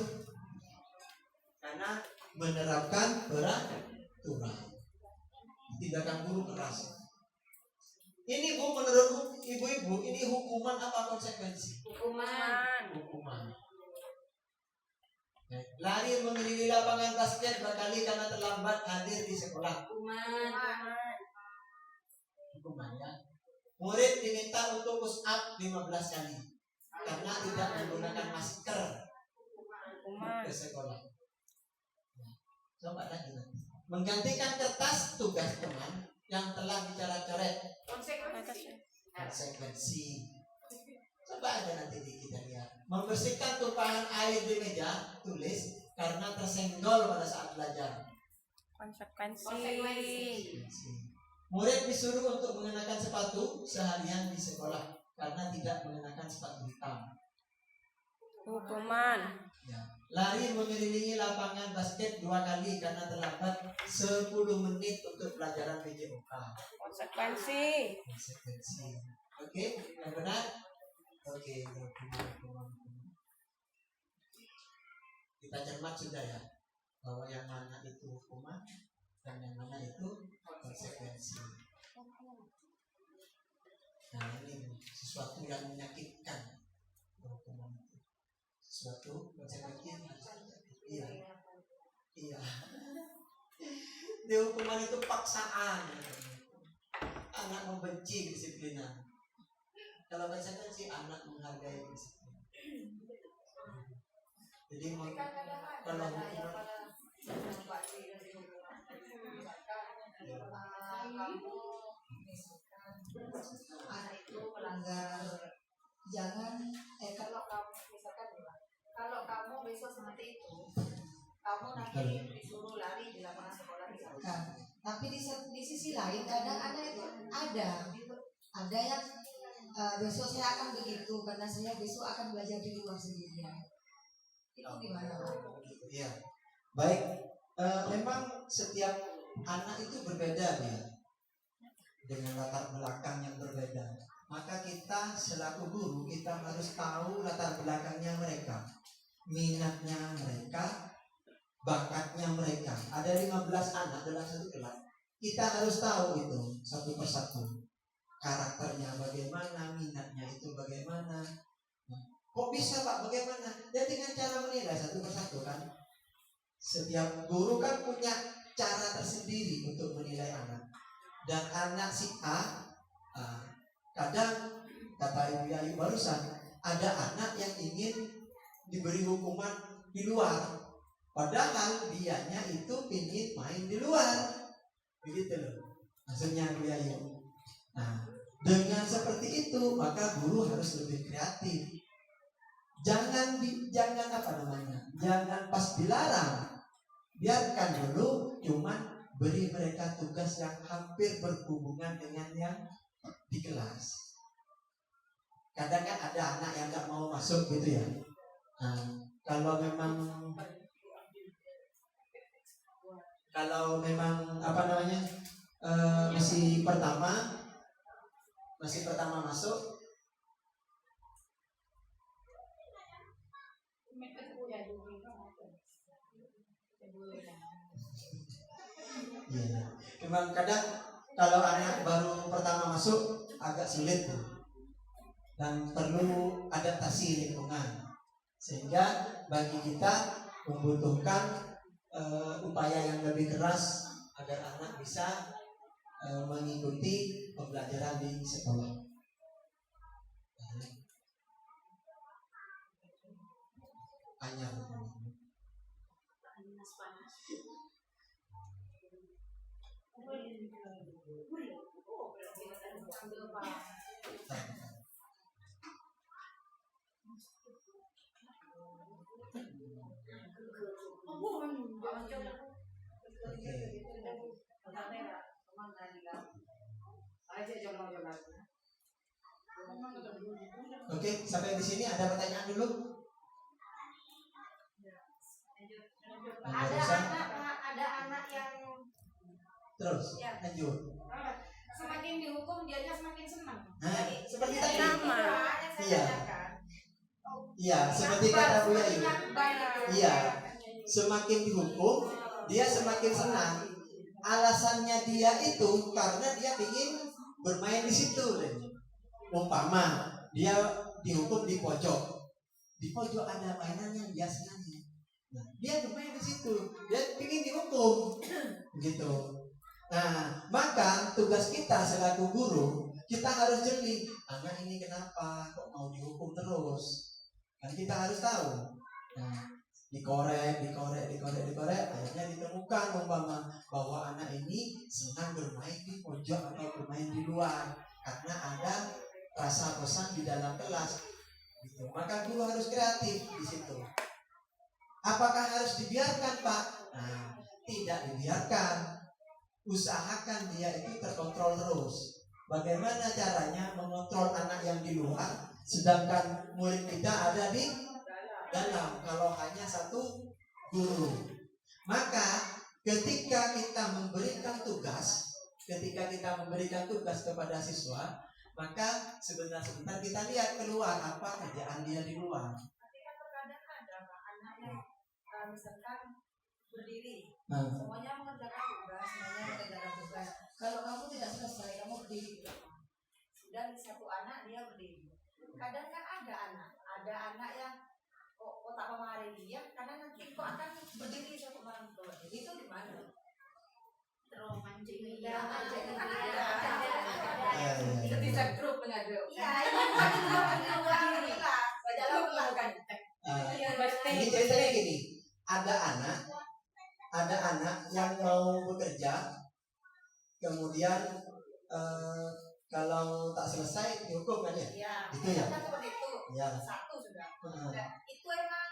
karena menerapkan peraturan. Tindakan guru keras. Ini Bu, menurut ibu-ibu, ini hukuman apa konsekuensi? Hukuman. Lari mengelilingi lapangan basket berkali karena terlambat hadir di sekolah. Hukuman ya. Murid diminta untuk push up 15 kali karena tidak menggunakan masker ke sekolah. Coba lagi nanti. Menggantikan kertas tugas teman yang telah dicoret-coret. Konsekuensi. Coba aja nanti kita lihat. Membersihkan tumpahan air di meja tulis karena tersenggol pada saat belajar. Konsekuensi. Murid disuruh untuk mengenakan sepatu seharian di sekolah karena tidak mengenakan sepatu hitam. Hukuman. Ya. Lari mengelilingi lapangan basket 2 kali karena terlambat 10 menit untuk pelajaran PJOK. Konsekuensi. Oke, yang benar? Oke, kita cermat sudah ya, bahwa yang mana itu hukuman dan yang mana itu konsekuensi. Nah ini sesuatu yang menyakitkan, hukuman itu sesuatu konsekuensi. Iya. Di hukuman itu paksaan. Anak membenci kedisiplinan. Kalau konsekuensi anak menghargai disiplin. Jadi kalau hukuman Anak itu melanggar, jangan kalau kamu besok seperti itu, kamu nanti disuruh lari di lapangan sekolah misalkan. kan. Tapi di sisi lain kadang anak itu ada yang besok saya akan begitu karena saya besok akan belajar di luar sendirian. Itu gimana Pak? Iya. Baik, memang setiap anak itu berbeda ya, dengan latar belakang yang berbeda. Maka kita selaku guru kita harus tahu latar belakangnya mereka, minatnya mereka, bakatnya mereka. Ada 15 anak dalam satu kelas. Kita harus tahu itu satu persatu. Karakternya bagaimana, minatnya itu bagaimana. Kok bisa Pak? Bagaimana? Ya dengan cara menilai satu persatu kan. Setiap guru kan punya cara tersendiri untuk menilai anak. Dan anak si A, kadang kata Ibu Ayu barusan, ada anak yang ingin diberi hukuman di luar, padahal dianya itu ingin main di luar, begitu loh maksudnya Ibu Ayu. Nah, dengan seperti itu maka guru harus lebih kreatif. Jangan jangan pas dilarang, biarkan dulu, cuman beri mereka tugas yang hampir berhubungan dengan yang di kelas. Kadang kan ada anak yang nggak mau masuk gitu ya. Nah, kalau memang masih pertama masuk, iya. Memang kadang kalau anak baru pertama masuk agak sulit tuh. Dan perlu adaptasi lingkungan. Sehingga bagi kita membutuhkan upaya yang lebih keras agar anak bisa mengikuti pembelajaran di sekolah. Anyar. Oke, sampai di sini ada pertanyaan dulu? Ada anak yang Terus, Ya. lanjut. semakin dihukum dianya semakin senang. Nah, seperti tadi. Sama. Iya. Iya, seperti kata Bu Yayu. Iya. Semakin dihukum, dia semakin senang. Alasannya dia itu karena dia ingin bermain di situ. Umpama dia dihukum di pojok. Di pojok ada mainan yang dia senangi. Nah, dia bermain di situ. Dia ingin dihukum. Gitu. Nah, maka tugas kita selaku guru, kita harus jeli. Anak ini kenapa kok mau dihukum terus? Kan kita harus tahu. Nah, dikorek, akhirnya ditemukan umpama bahwa anak ini senang bermain di pojok atau bermain di luar karena ada rasa bosan di dalam kelas. Gitu. Maka guru harus kreatif di situ. Apakah harus dibiarkan, Pak? Nah, tidak dibiarkan. Usahakan dia itu terkontrol terus. Bagaimana caranya mengontrol anak yang di luar, sedangkan murid kita ada di dalam. Kalau hanya satu guru, maka ketika kita memberikan tugas kepada siswa, maka sebentar kita lihat keluar apa kerjaan dia di luar. Tapi kan terkadang ada Pak, anak yang misalkan berdiri, Nah, semuanya mengerjakan tugas. Kalau kamu tidak selesai, kamu berdiri di depan. Dan satu anak dia berdiri. Kadang kan ada anak yang kok tak memarahi dia, karena nanti kok akan berdiri satu orang tua. Itu gimana? Terus mancing. Ya, itu kan ada. Itu bisa grup mengadu. Iya, itu kan berdiri. Dalam melakukan. Ini ceritanya gini, ada anak yang mau bekerja, kemudian kalau tak selesai dihukum kan ya? Iya. Itu ya? Seperti itu. Ya. Satu sudah. Itu emang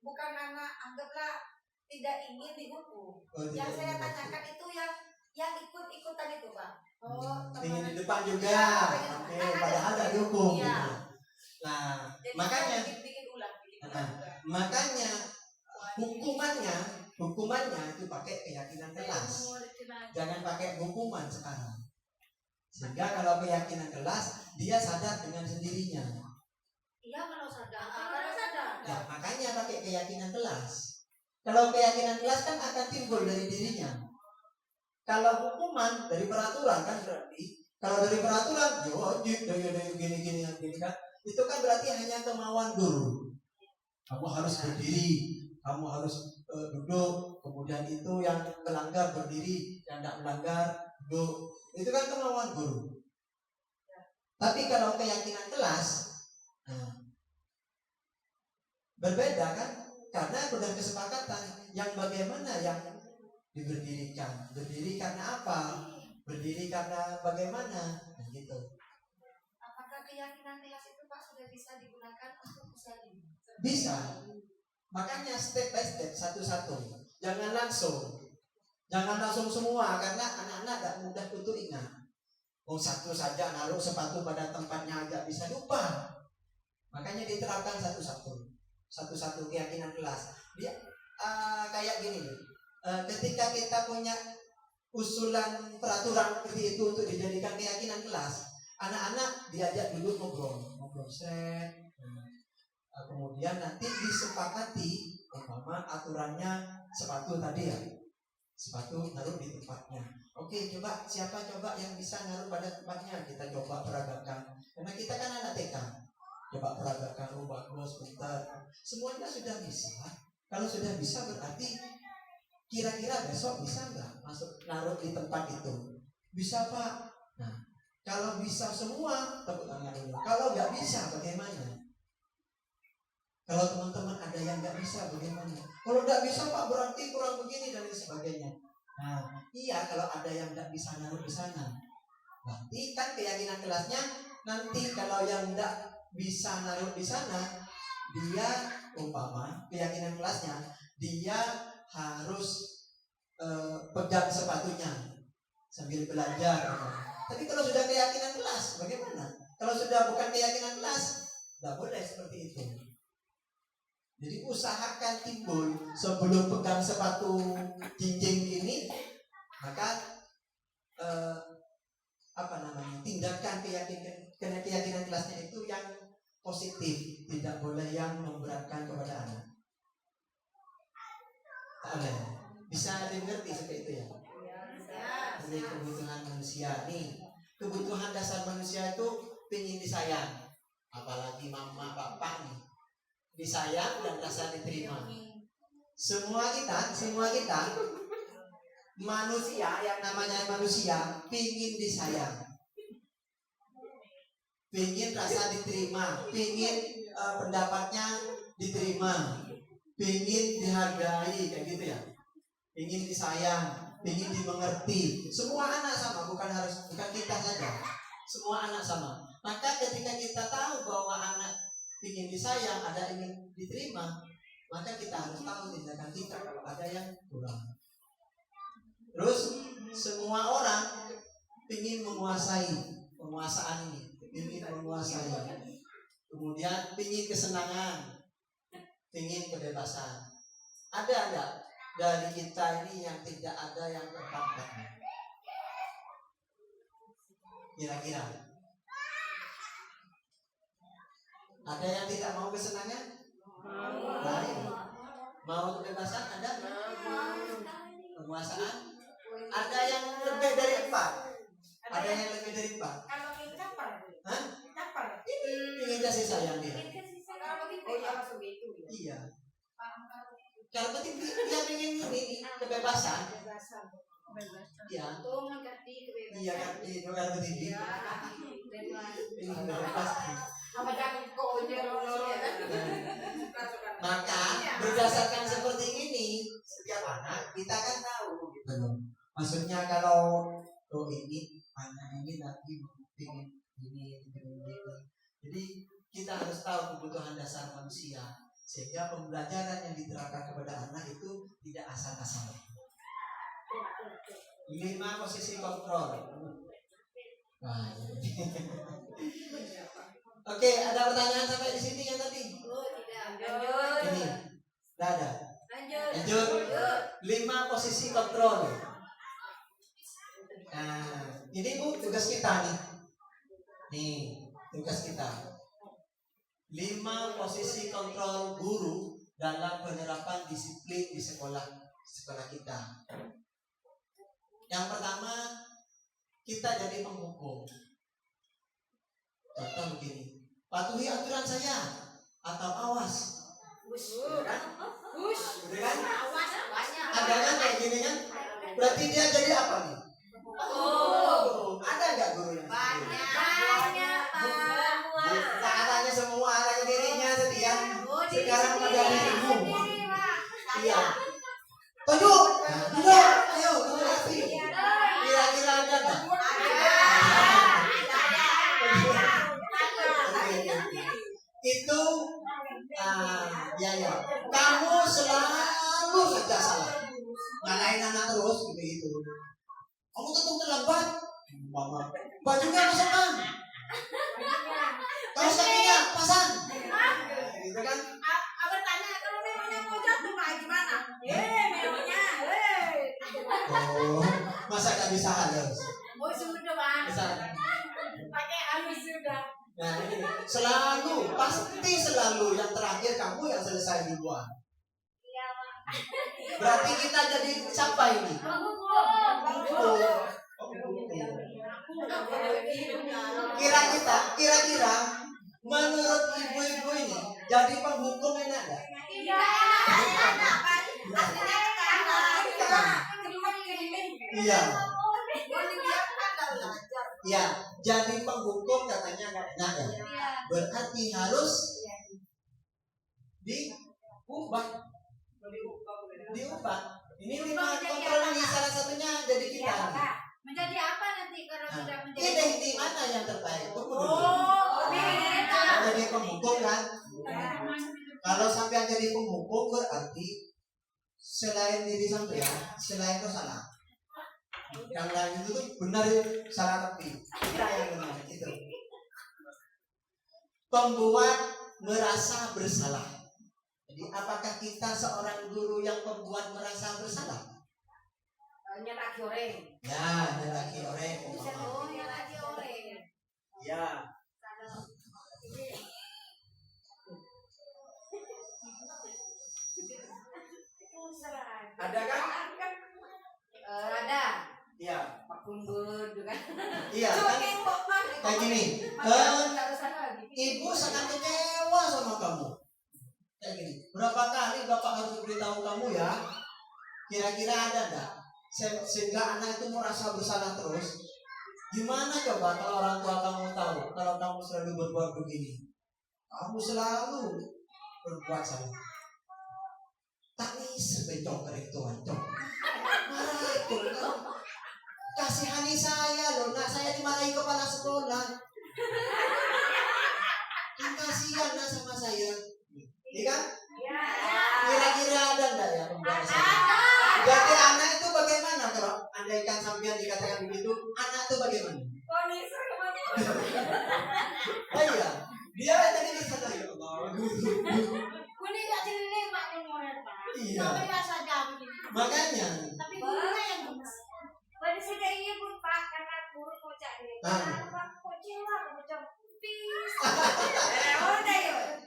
bukan anak anggaplah tidak ingin dihukum. Yang saya tanyakan itu yang ikut-ikutan itu Pak. Ingin di depan juga. Ya, Oke, padahal tak dihukum. Iya. Gitu. Nah, Jadi makanya bikin ulang. makanya hukumannya itu pakai keyakinan kelas. Jangan pakai hukuman sekarang. Sehingga kalau keyakinan kelas, dia sadar dengan sendirinya. Iya kalau sadar. Nah, makanya pakai keyakinan kelas. Kalau keyakinan kelas kan akan timbul dari dirinya. Kalau hukuman dari peraturan kan berarti, kalau dari peraturan, gini kan, itu kan berarti hanya kemauan guru. Kamu harus berdiri, kamu harus duduk, kemudian itu yang melanggar berdiri, yang tidak melanggar duduk. Itu kan kemauan guru. Tapi kalau keyakinan kelas, berbeda kan? Karena sudah kesepakatan yang bagaimana yang diberdirikan. Berdiri karena apa? Berdiri karena bagaimana? Nah, gitu. Apakah keyakinan kelas itu Pak sudah bisa digunakan untuk usaha ini? Bisa. Makanya step by step, satu-satu. Jangan langsung semua, karena anak-anak tidak mudah untuk ingat. Satu saja naruh sepatu pada tempatnya agak bisa lupa. Makanya diterapkan satu-satu. Satu-satu keyakinan kelas. Dia kayak gini. Ketika kita punya usulan peraturan seperti itu untuk dijadikan keyakinan kelas, anak-anak diajak dulu ngobrol set. Kemudian nanti disepakati umpama aturannya sepatu tadi ya. Sepatu naruh di tempatnya. Oke, coba siapa coba yang bisa naruh pada tempatnya? Kita coba peragakan. Karena kita kan anak TK. Coba peragakan, oh bagus, bentar. Semuanya sudah bisa. Kalau sudah bisa berarti kira-kira besok bisa nggak masuk naruh di tempat itu? Bisa Pak. Nah, kalau bisa semua tepuk tangan dulu. Kalau nggak bisa bagaimana? Kalau teman-teman ada yang nggak bisa bagaimana? Kalau nggak bisa Pak berarti kurang begini dan lain sebagainya. Nah, iya kalau ada yang nggak bisa naruh di sana. Berarti kan keyakinan kelasnya nanti kalau yang nggak bisa naruh di sana, dia umpama keyakinan kelasnya dia harus pegang sepatunya sambil belajar. Tapi kalau sudah keyakinan kelas, bagaimana? Kalau sudah bukan keyakinan kelas, tidak boleh seperti itu. Jadi usahakan timbul sebelum pegang sepatu jinjing ini, maka tindakan keyakinan kelasnya itu yang positif, tidak boleh yang memberatkan kepada anak. Tak boleh. Bisa dimengerti seperti itu ya? Ini kebutuhan manusia nih. Kebutuhan dasar manusia itu ingin disayang, apalagi mama bapak nih. Disayang dan rasa diterima. Semua kita manusia yang namanya manusia pingin disayang, pingin rasa diterima, pingin pendapatnya diterima, pingin dihargai kayak gitu ya, pingin disayang, pingin dimengerti. Semua anak sama, bukan kita saja. Semua anak sama. Maka ketika kita tahu bahwa anak ingin disayang, ada ingin diterima, maka kita harus tahu tindakan kita kalau ada yang kurang. Terus semua orang ingin penguasaan ini, ingin menguasai. Kemudian ingin kesenangan, ingin kebebasan. Ada enggak dari kita ini yang tidak ada yang terpapar? Kira-kira ada yang tidak mau kesenangan? Lain. Mau kebebasan? Ada? Penguasaan? Ada yang lebih dari 4? Ada yang lebih dari 4? Kalau ingin kapal, Hah? kapal. Ingin kasih sayang dia. Oh ya masuk itu. Iya. Kalau penting dia ingin ini kebebasan. Iya. Tuh mengerti kebebasan. Iya kan? Itu kalau tinggi. Ya, Ini bebas. apa jangan kau Maka berdasarkan seperti ini, setiap anak kita kan tahu gitu loh. Maksudnya kalau ini anak ini nanti ingin ini. Jadi kita harus tahu kebutuhan dasar manusia sehingga pembelajaran yang diterapkan kepada anak itu tidak asal-asalan. 5 posisi kontrol. Nah, Oke, ada pertanyaan sampai di sini yang tadi? Oh, tidak. Ini, tidak ada. Lanjut. Lanjut. 5 posisi kontrol. Nah, ini Bu tugas kita nih. Nih, tugas kita. 5 posisi kontrol guru dalam penerapan disiplin di sekolah kita. Yang pertama, kita jadi penghukum. Contoh begini, patuhi aturan saya atau awas. Ya kan? Gitu kan? Ada kan kayak gini kan? Berarti dia jadi apa nih? Oh, ada nggak guru yang katanya semua ada dirinya setia. Sekarang pada dirimu. Iya. Tunjuk. Ayo, kamu kasih. Kira-kira ada nggak? Itu ya. Kamu selalu saja salah. Nyalain anak terus begitu. Kamu tetap terlambat. Bajunya pasang. Kaos kakinya pasang. Gitu kan? Abang tanya kalau memangnya mau jatuh mah gimana? Memangnya. Oh, masa nggak bisa halus? Oh sudah bang. Bisa. Pakai halus sudah. Nah ini pasti selalu yang terakhir kamu yang selesai duluan. Berarti kita jadi siapa ini? Penghukum. Kira-kira menurut ibu-ibu ini jadi penghukum enak nggak? Iya. Ya, jadi penghukum katanya nggak enak ya. Berarti harus diubah. Ini lima kontrol ini salah satunya jadi kita. Menjadi apa nanti kalau sudah menjadi? Ini di mana yang terbaik? Jadi penghukum kan? Kalau sampai jadi penghukum berarti selain diri sampean, selain itu salah. Yang lain itu tuh benar salah tapi kita yang benar itu. Pembuat merasa bersalah. Jadi apakah kita seorang guru yang membuat merasa bersalah? Nyelaki orang. Ya, nyelaki orang. Nyelaki orang. Ya. Ada kan? Ada. Iya. Pak Kundur juga. Iya kan? Kayak gini. Ibu sangat kecewa sama kamu. Kayak gini. Berapa kali bapak harus beritahu kamu ya? Kira-kira ada enggak? Sehingga anak itu merasa bersalah terus. Gimana coba kalau orang tua kamu tahu kalau kamu selalu berbuat begini? Kamu selalu berbuat salah. Tangis bencong kering tuan cong. Marah tuh kan. Kasihani saya loh, nak saya dimarahi kepala sekolah. Kasihan nak sama saya. Iya kan? Kira-kira ada enggak ya pembuat salah? Jadi anak itu bagaimana kalau andaikan sampean dikatakan begitu, anak itu bagaimana? Oh iya, dia tadi berkata ya Allah. Iya. Makanya. Tapi gurunya yang gemes. Pada sudah iya pun Pak karena guru kocak ini. Pak kocak lah kocak.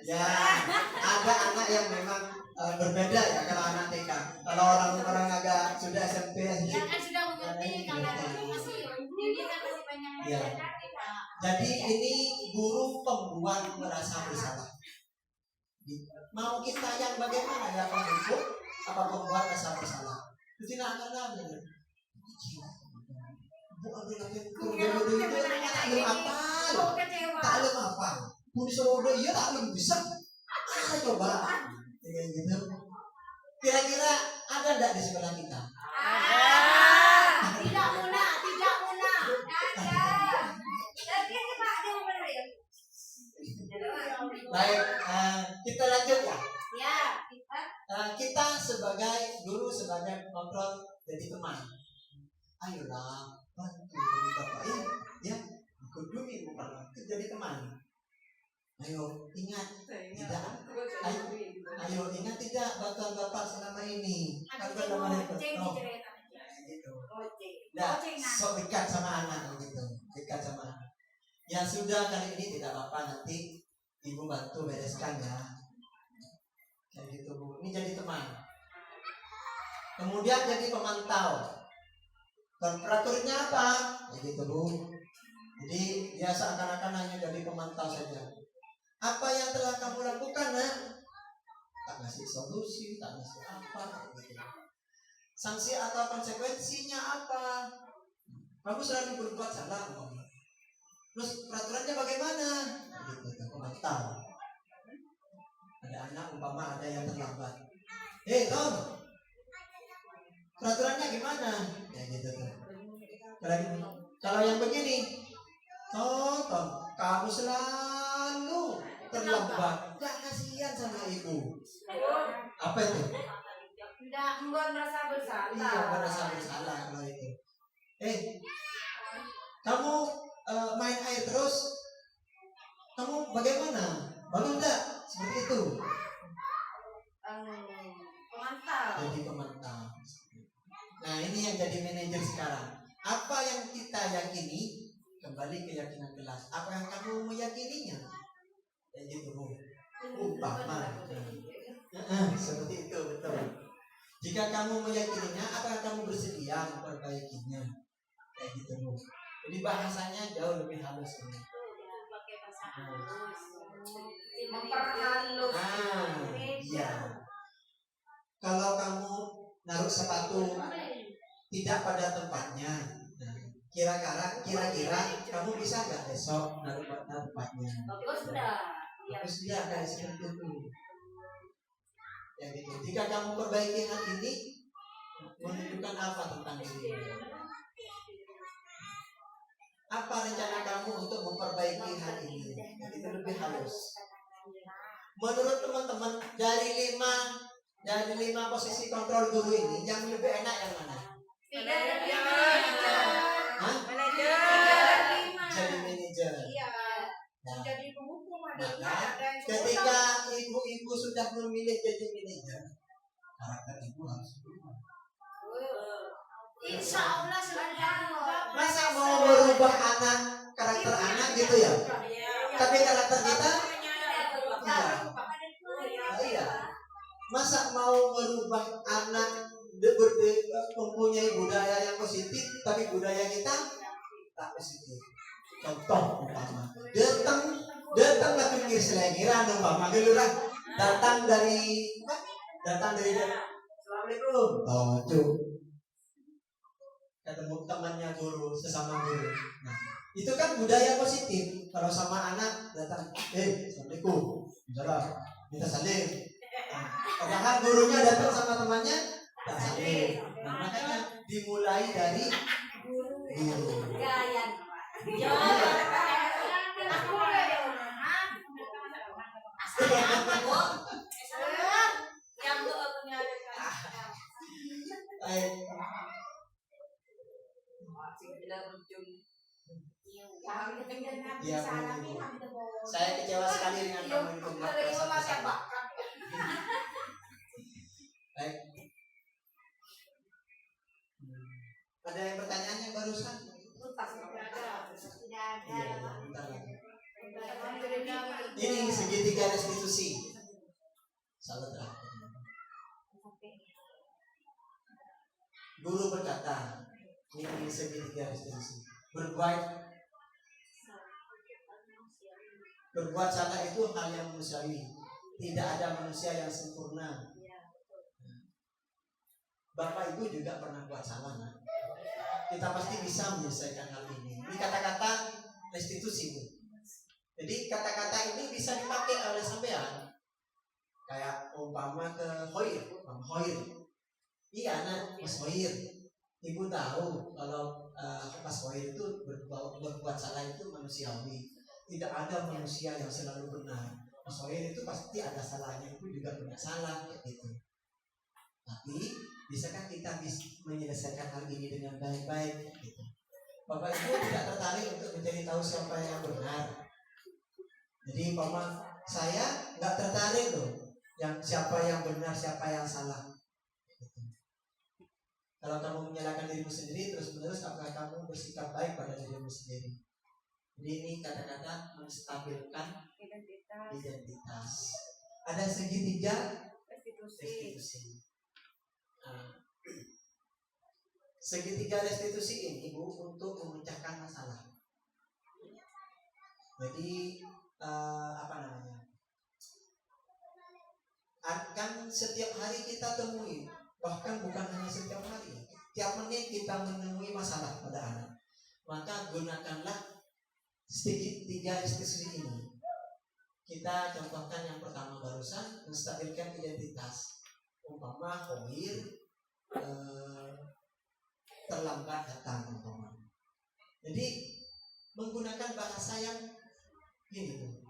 Ya, ada anak yang memang berbeda ya kalau anak TK. Kalau orang-orang agak sudah SMP Ya kan sudah mengerti kalau masih dia kan masih banyak ya. Jadi ini guru pembuat merasa bersalah. Mau kita yang bagaimana ya penghukum apa pembuat rasa bersalah? Itu tidak akan ada. Tak lem apa? Pun sorodo iya tak lem bisa. Coba. Kayak gitu. Kira-kira ada enggak di sekolah kita? Tidak muna. Ada. Tapi Pak dia mau benar ya. Baik, kita lanjut ya. Ya, Kita sebagai guru, sebagai kontrol jadi teman. Ayolah, bantu bapak ya, kunjungi bapak jadi teman. Ayo ingat tidak, ayo ingat tidak bapak selama ini. Nah, sok dekat sama anak gitu, dekat sama anak. Ya sudah kali ini tidak apa-apa nanti ibu bantu bereskan ya. Kayak gitu Bu. Ini jadi teman. Kemudian jadi pemantau. Temperaturnya apa? Kayak gitu Bu. Jadi dia seakan-akan hanya jadi pemantau saja. Apa yang telah kamu lakukan nak? Tak ngasih solusi, tak ngasih apa gitu. Sanksi atau konsekuensinya apa? Kamu selalu berbuat salah. Terus peraturannya bagaimana? Gitu, pemantau. Ada anak umpama ada yang terlambat. Tom, peraturannya gimana? Ya gitu tuh. Kalau yang begini, Tom, kamu selalu terlambat. Gak kasihan sama ibu. Apa itu? tidak membuat merasa bersalah. Iya, merasa bersalah kalau itu. Kamu main air terus, kamu bagaimana? Bangun enggak? Seperti itu. Pemantau. Jadi pemantau. Nah ini yang jadi manajer sekarang. Apa yang kita yakini kembali keyakinan kelas. Apa yang kamu meyakininya? Ya gitu Bu. Umpama. Seperti itu betul. Jika kamu meyakininya, apakah kamu bersedia memperbaikinya? Kayak gitu Bu. Jadi bahasanya jauh lebih halus ini. Memperhalus. Iya. Kalau kamu naruh sepatu tidak pada tempatnya, nah, kira-kira kamu bisa nggak besok naruh pada tempatnya? Bagus dah. Bagus dia kayak seperti itu. Ya gitu. Jika kamu perbaiki hal ini, menunjukkan apa tentang dirimu? Apa rencana kamu untuk memperbaiki hal ini? Jadi itu lebih halus. Menurut teman-teman, dari lima posisi kontrol guru ini, yang lebih enak yang mana? Hah? Jadi manajer. Nah, Jadi penghukum maka ketika ibu-ibu sudah memilih jadi manajer, karakter ibu harus berubah. Insya Allah sudah. Masa mau merubah karakter anak gitu ya? Tapi karakter kita iya. Masa mau merubah anak mempunyai budaya yang positif, tapi budaya kita tak positif. Contoh umpama, datang lagi pikir selengiran umpama gelurah datang dari Assalamualaikum. Oh, cuy. Ketemu temannya guru, sesama guru. Nah, itu kan budaya positif. Kalau sama anak datang, Assalamualaikum, salam, minta salim. Nah, padahal gurunya datang sama temannya, tak salim. Nah, makanya dimulai dari guru. Baik. Ya, Bu. Saya kecewa sekali dengan kamu itu. Baik. Ada yang pertanyaan yang barusan? Iya, bentar lagi. Ini segitiga restitusi. Salah terakhir. Guru berkata, ini segitiga restitusi. Berbuat salah itu hal yang manusiawi. Tidak ada manusia yang sempurna. Bapak Ibu juga pernah buat salah, nah. Kita pasti bisa menyelesaikan hal ini. Ini kata-kata restitusi, Bu. Jadi kata-kata ini bisa dipakai oleh sampean. Kayak umpama ke Hoir. Iya, nah, Mas Hoir. Ibu tahu kalau Mas Hoir itu berbuat salah itu manusiawi. Tidak ada manusia yang selalu benar. Mas Hoir itu pasti ada salahnya, itu juga punya salah gitu. Tapi bisakah kita menyelesaikan hal ini dengan baik-baik gitu. Bapak Ibu tidak tertarik untuk mencari tahu siapa yang benar. Jadi saya nggak tertarik loh yang siapa yang benar, siapa yang salah gitu. Kalau kamu menyalahkan dirimu sendiri terus-menerus, apakah kamu bersikap baik pada dirimu sendiri? Jadi ini kata-kata menstabilkan identitas. Ada segitiga restitusi. Nah, segitiga restitusi ini, Bu, untuk memecahkan masalah. Jadi kan setiap hari kita temui, bahkan bukan hanya setiap hari, tiap menit kita menemui masalah pada anak. Maka gunakanlah segitiga restitusi ini. Kita contohkan yang pertama barusan, menstabilkan identitas. Umpama Hoir terlambat datang umpama. Jadi menggunakan bahasa yang ini, Bu,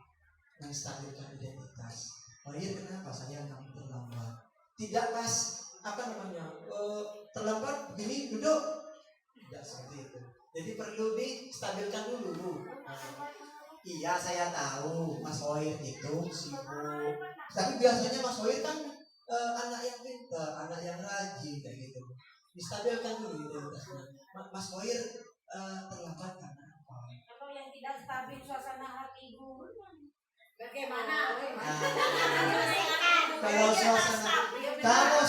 menstabilkan identitas. Hoir, kenapa saya kamu terlambat? Tidak pas terlambat begini duduk. Tidak seperti itu. Jadi perlu distabilkan dulu, Bu. Iya, saya tahu Mas Hoir itu sibuk. Tapi biasanya Mas Hoir kan anak yang pintar, anak yang rajin kayak gitu. Distabilkan dulu identitasnya. Mas Hoir terlambat karena apa? Kalau yang tidak stabil suasana hati Ibu, bagaimana? Kalau suasana kalau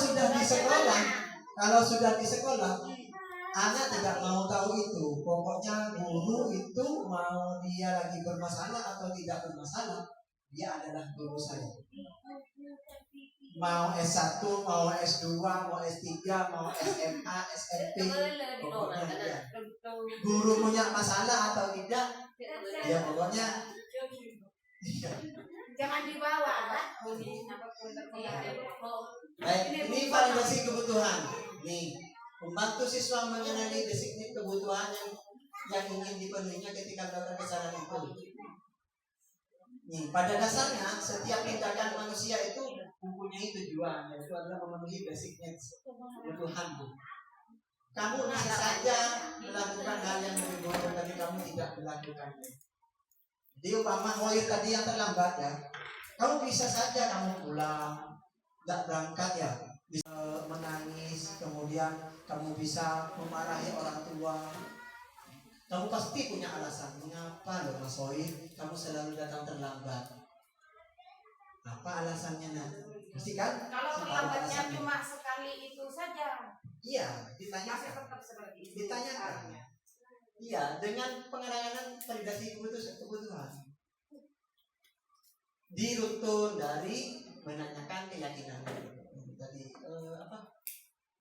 sudah di sekolah, anak tidak mau tahu itu. Pokoknya guru itu mau dia lagi bermasalah atau tidak bermasalah, dia adalah guru saya. Mau S1, mau S2, mau S3, mau SMA, SMP, pokoknya dia. Guru punya masalah atau tidak, ya pokoknya Jangan dibawa. baik. Ini validasi kebutuhan. Nih, membantu siswa mengenali definisi kebutuhan yang ingin dipenuhinya ketika melakukan kesalahan itu. Nih, pada dasarnya setiap tindakan manusia itu mempunyai tujuan, yaitu adalah memenuhi basic needs, kebutuhan. Kamu bisa saja melakukan hal yang lebih buruk, tapi kamu tidak melakukannya. Jadi umpama Hoir tadi yang terlambat ya, kamu bisa saja kamu pulang, nggak berangkat ya, bisa menangis, kemudian kamu bisa memarahi orang tua. Kamu pasti punya alasan, mengapa loh Mas Hoir kamu selalu datang terlambat? Apa alasannya nak? Pasti kan? Kalau Tahu terlambatnya alasannya. cuma sekali itu saja, Iya, masih ditanyakan. tetap seperti itu. Ditanyakan. Iya, dengan pengenalan validasi kebutuhan. Diruntun dari menanyakan keyakinan tadi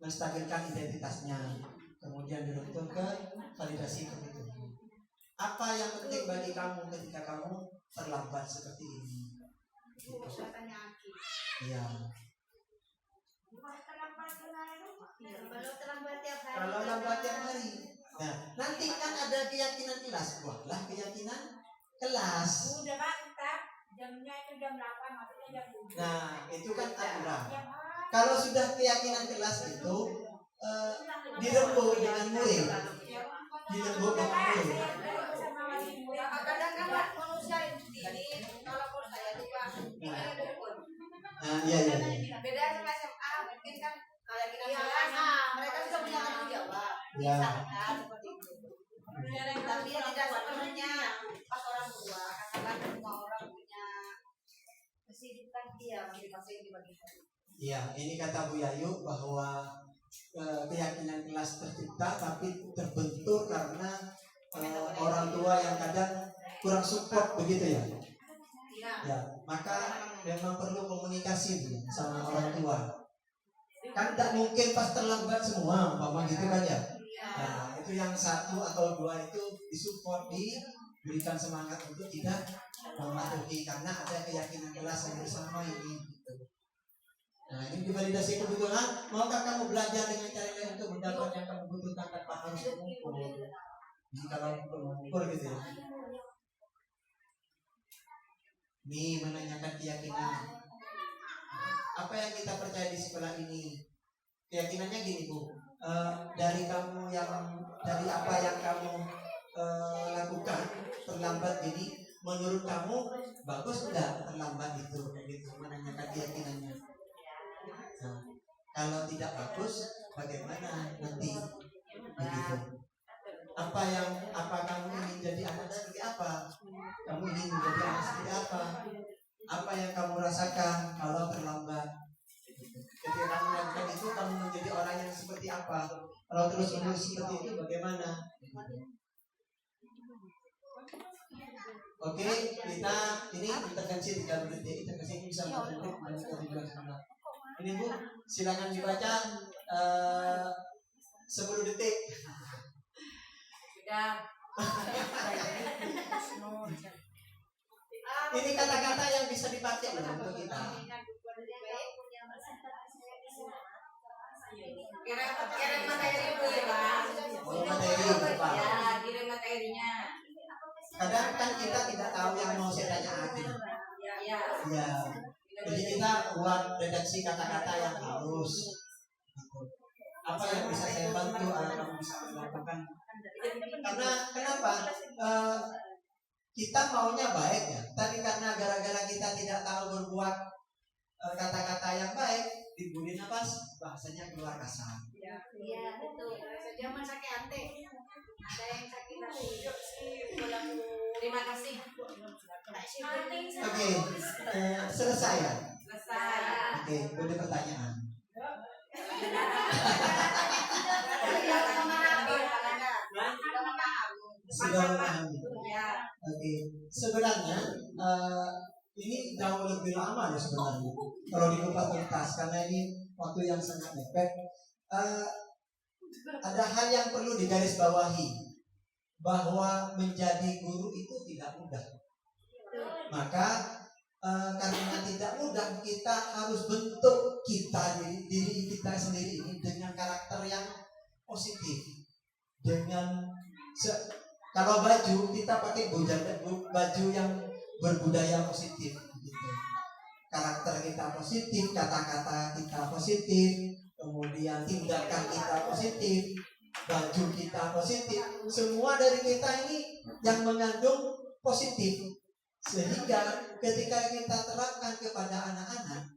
menstabilkan identitasnya, kemudian diruntun ke validasi kebutuhan. Apa yang penting bagi kamu ketika kamu terlambat seperti ini? Katanya Aki. Iya. Kalau terlambat tiap hari. Kalau lambat tiap hari. Nah, nanti kan ada keyakinan kelas, buatlah keyakinan kelas. Udah Pak, tetap jamnya itu jam 8, maksudnya jam 7. Nah, itu kan aturan. Ya, Pak. Kalau sudah keyakinan kelas itu dirembuk dengan murid. Dirembuk dengan murid. Kadang-kadang Pak, manusia ini kalau menurut saya tuh Pak, Nah, iya. beda sama SMA, mungkin kan kayak kita mereka sudah punya tanggung jawab. Ya. Misalkan seperti itu. Tapi tidak sepenuhnya pas orang tua, karena kan semua orang punya kesibukan dia masing-masing dibagi-bagi. Iya, ini kata Bu Yayu bahwa keyakinan kelas tercipta tapi terbentur karena orang tua yang kadang kurang support begitu ya. Iya. Ya, maka memang perlu komunikasi Bu, sama orang tua. Kan tidak mungkin pas terlambat semua, umpama gitu kan ya. Nah, itu yang satu atau dua itu disupport, diberikan semangat untuk tidak mematuhi karena ada keyakinan kelas yang bersama ini. Gitu. Nah, ini divalidasi kebutuhan. Maukah kamu belajar dengan cara lain untuk mendapat yang kamu butuhkan tanpa harus mengukur? Jadi kalau mengukur gitu ya. Nih menanyakan keyakinan. Apa yang kita percaya di sekolah ini? Keyakinannya gini Bu. Dari apa yang kamu lakukan terlambat ini, menurut kamu bagus enggak terlambat itu? Gitu, menanyakan keyakinannya. Nah, kalau tidak bagus, bagaimana nanti? Begitu. Apa kamu ingin jadi anak seperti apa? Kamu ingin menjadi anak seperti apa? Apa yang kamu rasakan kalau terlambat? Ketika kamu melakukan itu, kamu menjadi orang yang seperti apa? Kalau terus-menerus seperti itu, bagaimana? Oke, kita ini intervensi 30 detik. Intervensi ini bisa 4 detik dan kita tujuan sebentar. Ini Bu, silakan dibaca 10 detik. Sudah. Ini kata-kata yang bisa dipakai loh untuk kita. Kirim materi Bu ya Pak. Oh, materi Pak. Ya, kirim materinya. Kadang kan kita tidak tahu yang mau saya tanya Adi. Ya. Ya. Jadi kita buat redaksi kata-kata yang halus. Gitu. Apa yang bisa saya bantu agar kamu bisa melakukan? Karena kenapa? Kita maunya baik ya, tapi karena gara-gara kita tidak tahu berbuat kata-kata yang baik, dibully apa? Bahasanya keluar kasar. Iya, itu. Zaman sakit hati. Ada yang sakit hati. Terima kasih. Oke, selesai ya. Selesai. Oke, ada pertanyaan. sudah memahami. Ya. Oke, sebenarnya ini jauh lebih lama ya sebenarnya kalau dikupas tuntas karena ini waktu yang sangat mepet. Ada hal yang perlu digarisbawahi bahwa menjadi guru itu tidak mudah. Maka karena tidak mudah, kita harus bentuk diri kita sendiri ini dengan karakter yang positif. Dengan kalau baju kita pakai baju yang berbudaya positif gitu. Karakter kita positif, kata-kata kita positif, kemudian tindakan kita positif, baju kita positif, semua dari kita ini yang mengandung positif. Sehingga ketika kita terapkan kepada anak-anak,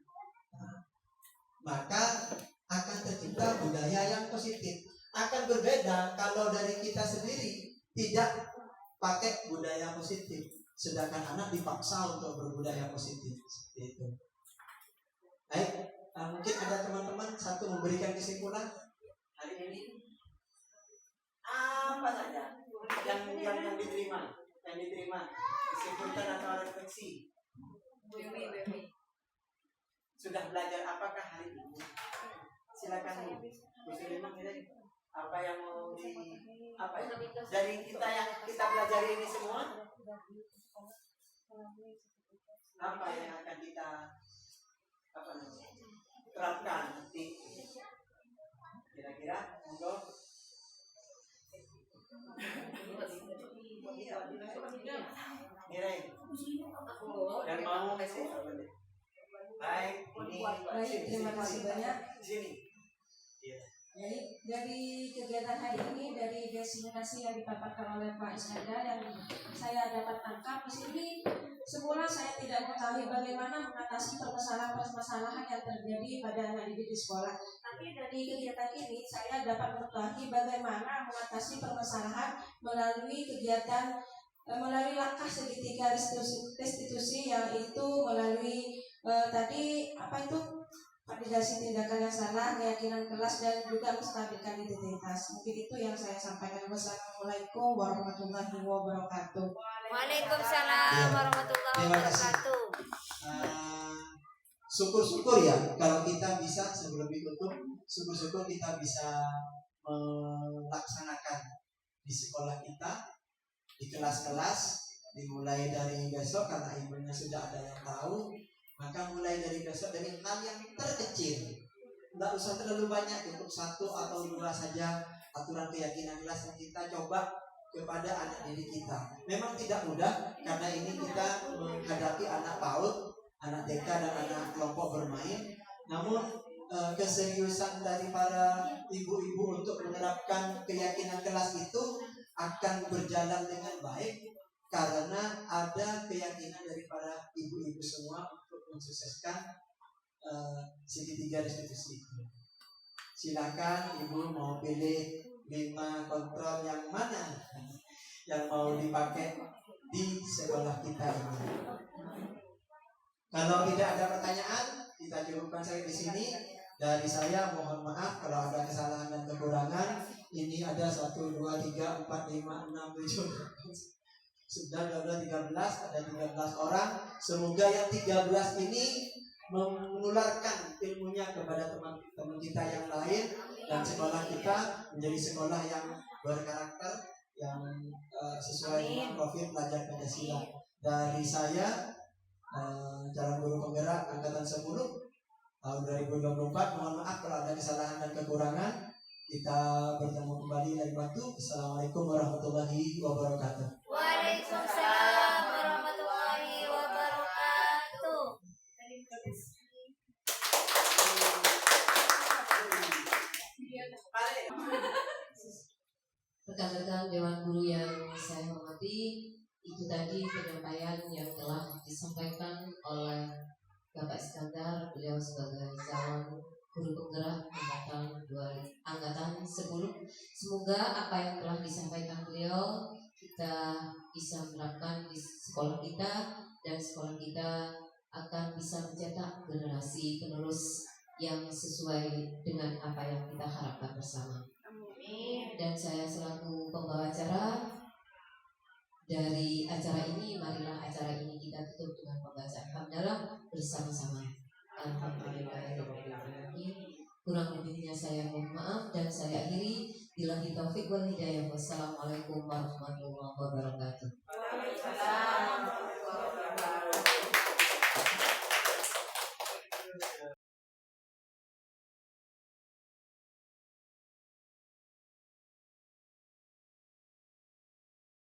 maka akan tercipta budaya yang positif. Akan berbeda kalau dari kita sendiri tidak pakai budaya positif, sedangkan anak dipaksa untuk berbudaya positif. Seperti itu. Baik, mungkin ada teman-teman satu memberikan kesimpulan hari ini. Apa saja yang diterima, kesimpulan atau refleksi. Sudah belajar apakah hari ini? Silakan Bu Suleiman, apa yang mau dari kita yang kita pelajari ini semua, apa yang akan kita terapkan nanti? Kira-kira, monggo. Mirai dan mau kasih baik ini. Baik, terima kasih banyak. Sini. Jadi dari kegiatan hari ini, dari destinasi yang dipaparkan oleh Pak Iskandar yang saya dapat tangkap di sini, semula saya tidak mengetahui bagaimana mengatasi permasalahan-permasalahan yang terjadi pada anak didik di sekolah. Tapi dari kegiatan ini saya dapat mengetahui bagaimana mengatasi permasalahan melalui kegiatan melalui langkah segitiga restitusi yang itu melalui tadi apa itu validasi tindakan yang salah, keyakinan kelas, dan juga menstabilkan identitas. Mungkin itu yang saya sampaikan. Wassalamualaikum warahmatullahi wabarakatuh. Waalaikumsalam warahmatullahi Terima kasih. wabarakatuh. Syukur-syukur ya kalau kita bisa sebelum ditutup, syukur-syukur kita bisa melaksanakan di sekolah kita, di kelas-kelas, dimulai dari besok karena ibunya sudah ada yang tahu. Maka mulai dari besok dari hal yang terkecil, tidak usah terlalu banyak, cukup 1 atau 2 saja aturan keyakinan kelas yang kita coba kepada anak didik kita. Memang tidak mudah karena ini kita menghadapi anak PAUD, anak TK dan anak kelompok bermain. Namun keseriusan dari para ibu-ibu untuk menerapkan keyakinan kelas itu akan berjalan dengan baik karena ada keyakinan dari para ibu-ibu semua untuk mensukseskan segitiga restitusi itu. Silakan ibu mau pilih 5 kontrol yang mana yang mau dipakai di sekolah kita ini. Kalau tidak ada pertanyaan, kita cukupkan sampai di sini. Dari saya mohon maaf kalau ada kesalahan dan kekurangan. Ini ada 1, 2, 3, 4, 5, 6, 7, 9, 12, 13, ada 13 orang. Semoga yang 13 ini menularkan ilmunya kepada teman-teman kita yang lain dan sekolah kita menjadi sekolah yang berkarakter, yang sesuai dengan profil pelajar Pancasila. Dari saya, calon guru penggerak angkatan 10 tahun 2024, mohon maaf kalau ada kesalahan dan kekurangan. Kita bertemu kembali lain waktu. Assalamualaikum warahmatullahi wabarakatuh. Waalaikumsalam warahmatullahi wabarakatuh. Rekan-rekan Dewan Guru yang saya hormati, itu tadi penyampaian yang telah disampaikan oleh Bapak Iskandar, beliau sebagai calon guru penggerak angkatan 10. Semoga apa yang telah disampaikan beliau kita bisa menerapkan di sekolah kita, dan sekolah kita akan bisa mencetak generasi penerus yang sesuai dengan apa yang kita harapkan bersama. Dan saya selaku pembawa acara dari acara ini, marilah acara ini kita tutup dengan pembacaan hamdalah bersama-sama. Alhamdulillahirobbilalamin. Kurang lebihnya saya mohon maaf dan saya akhiri. Billahi taufik wal hidayah. Wassalamualaikum warahmatullahi wabarakatuh.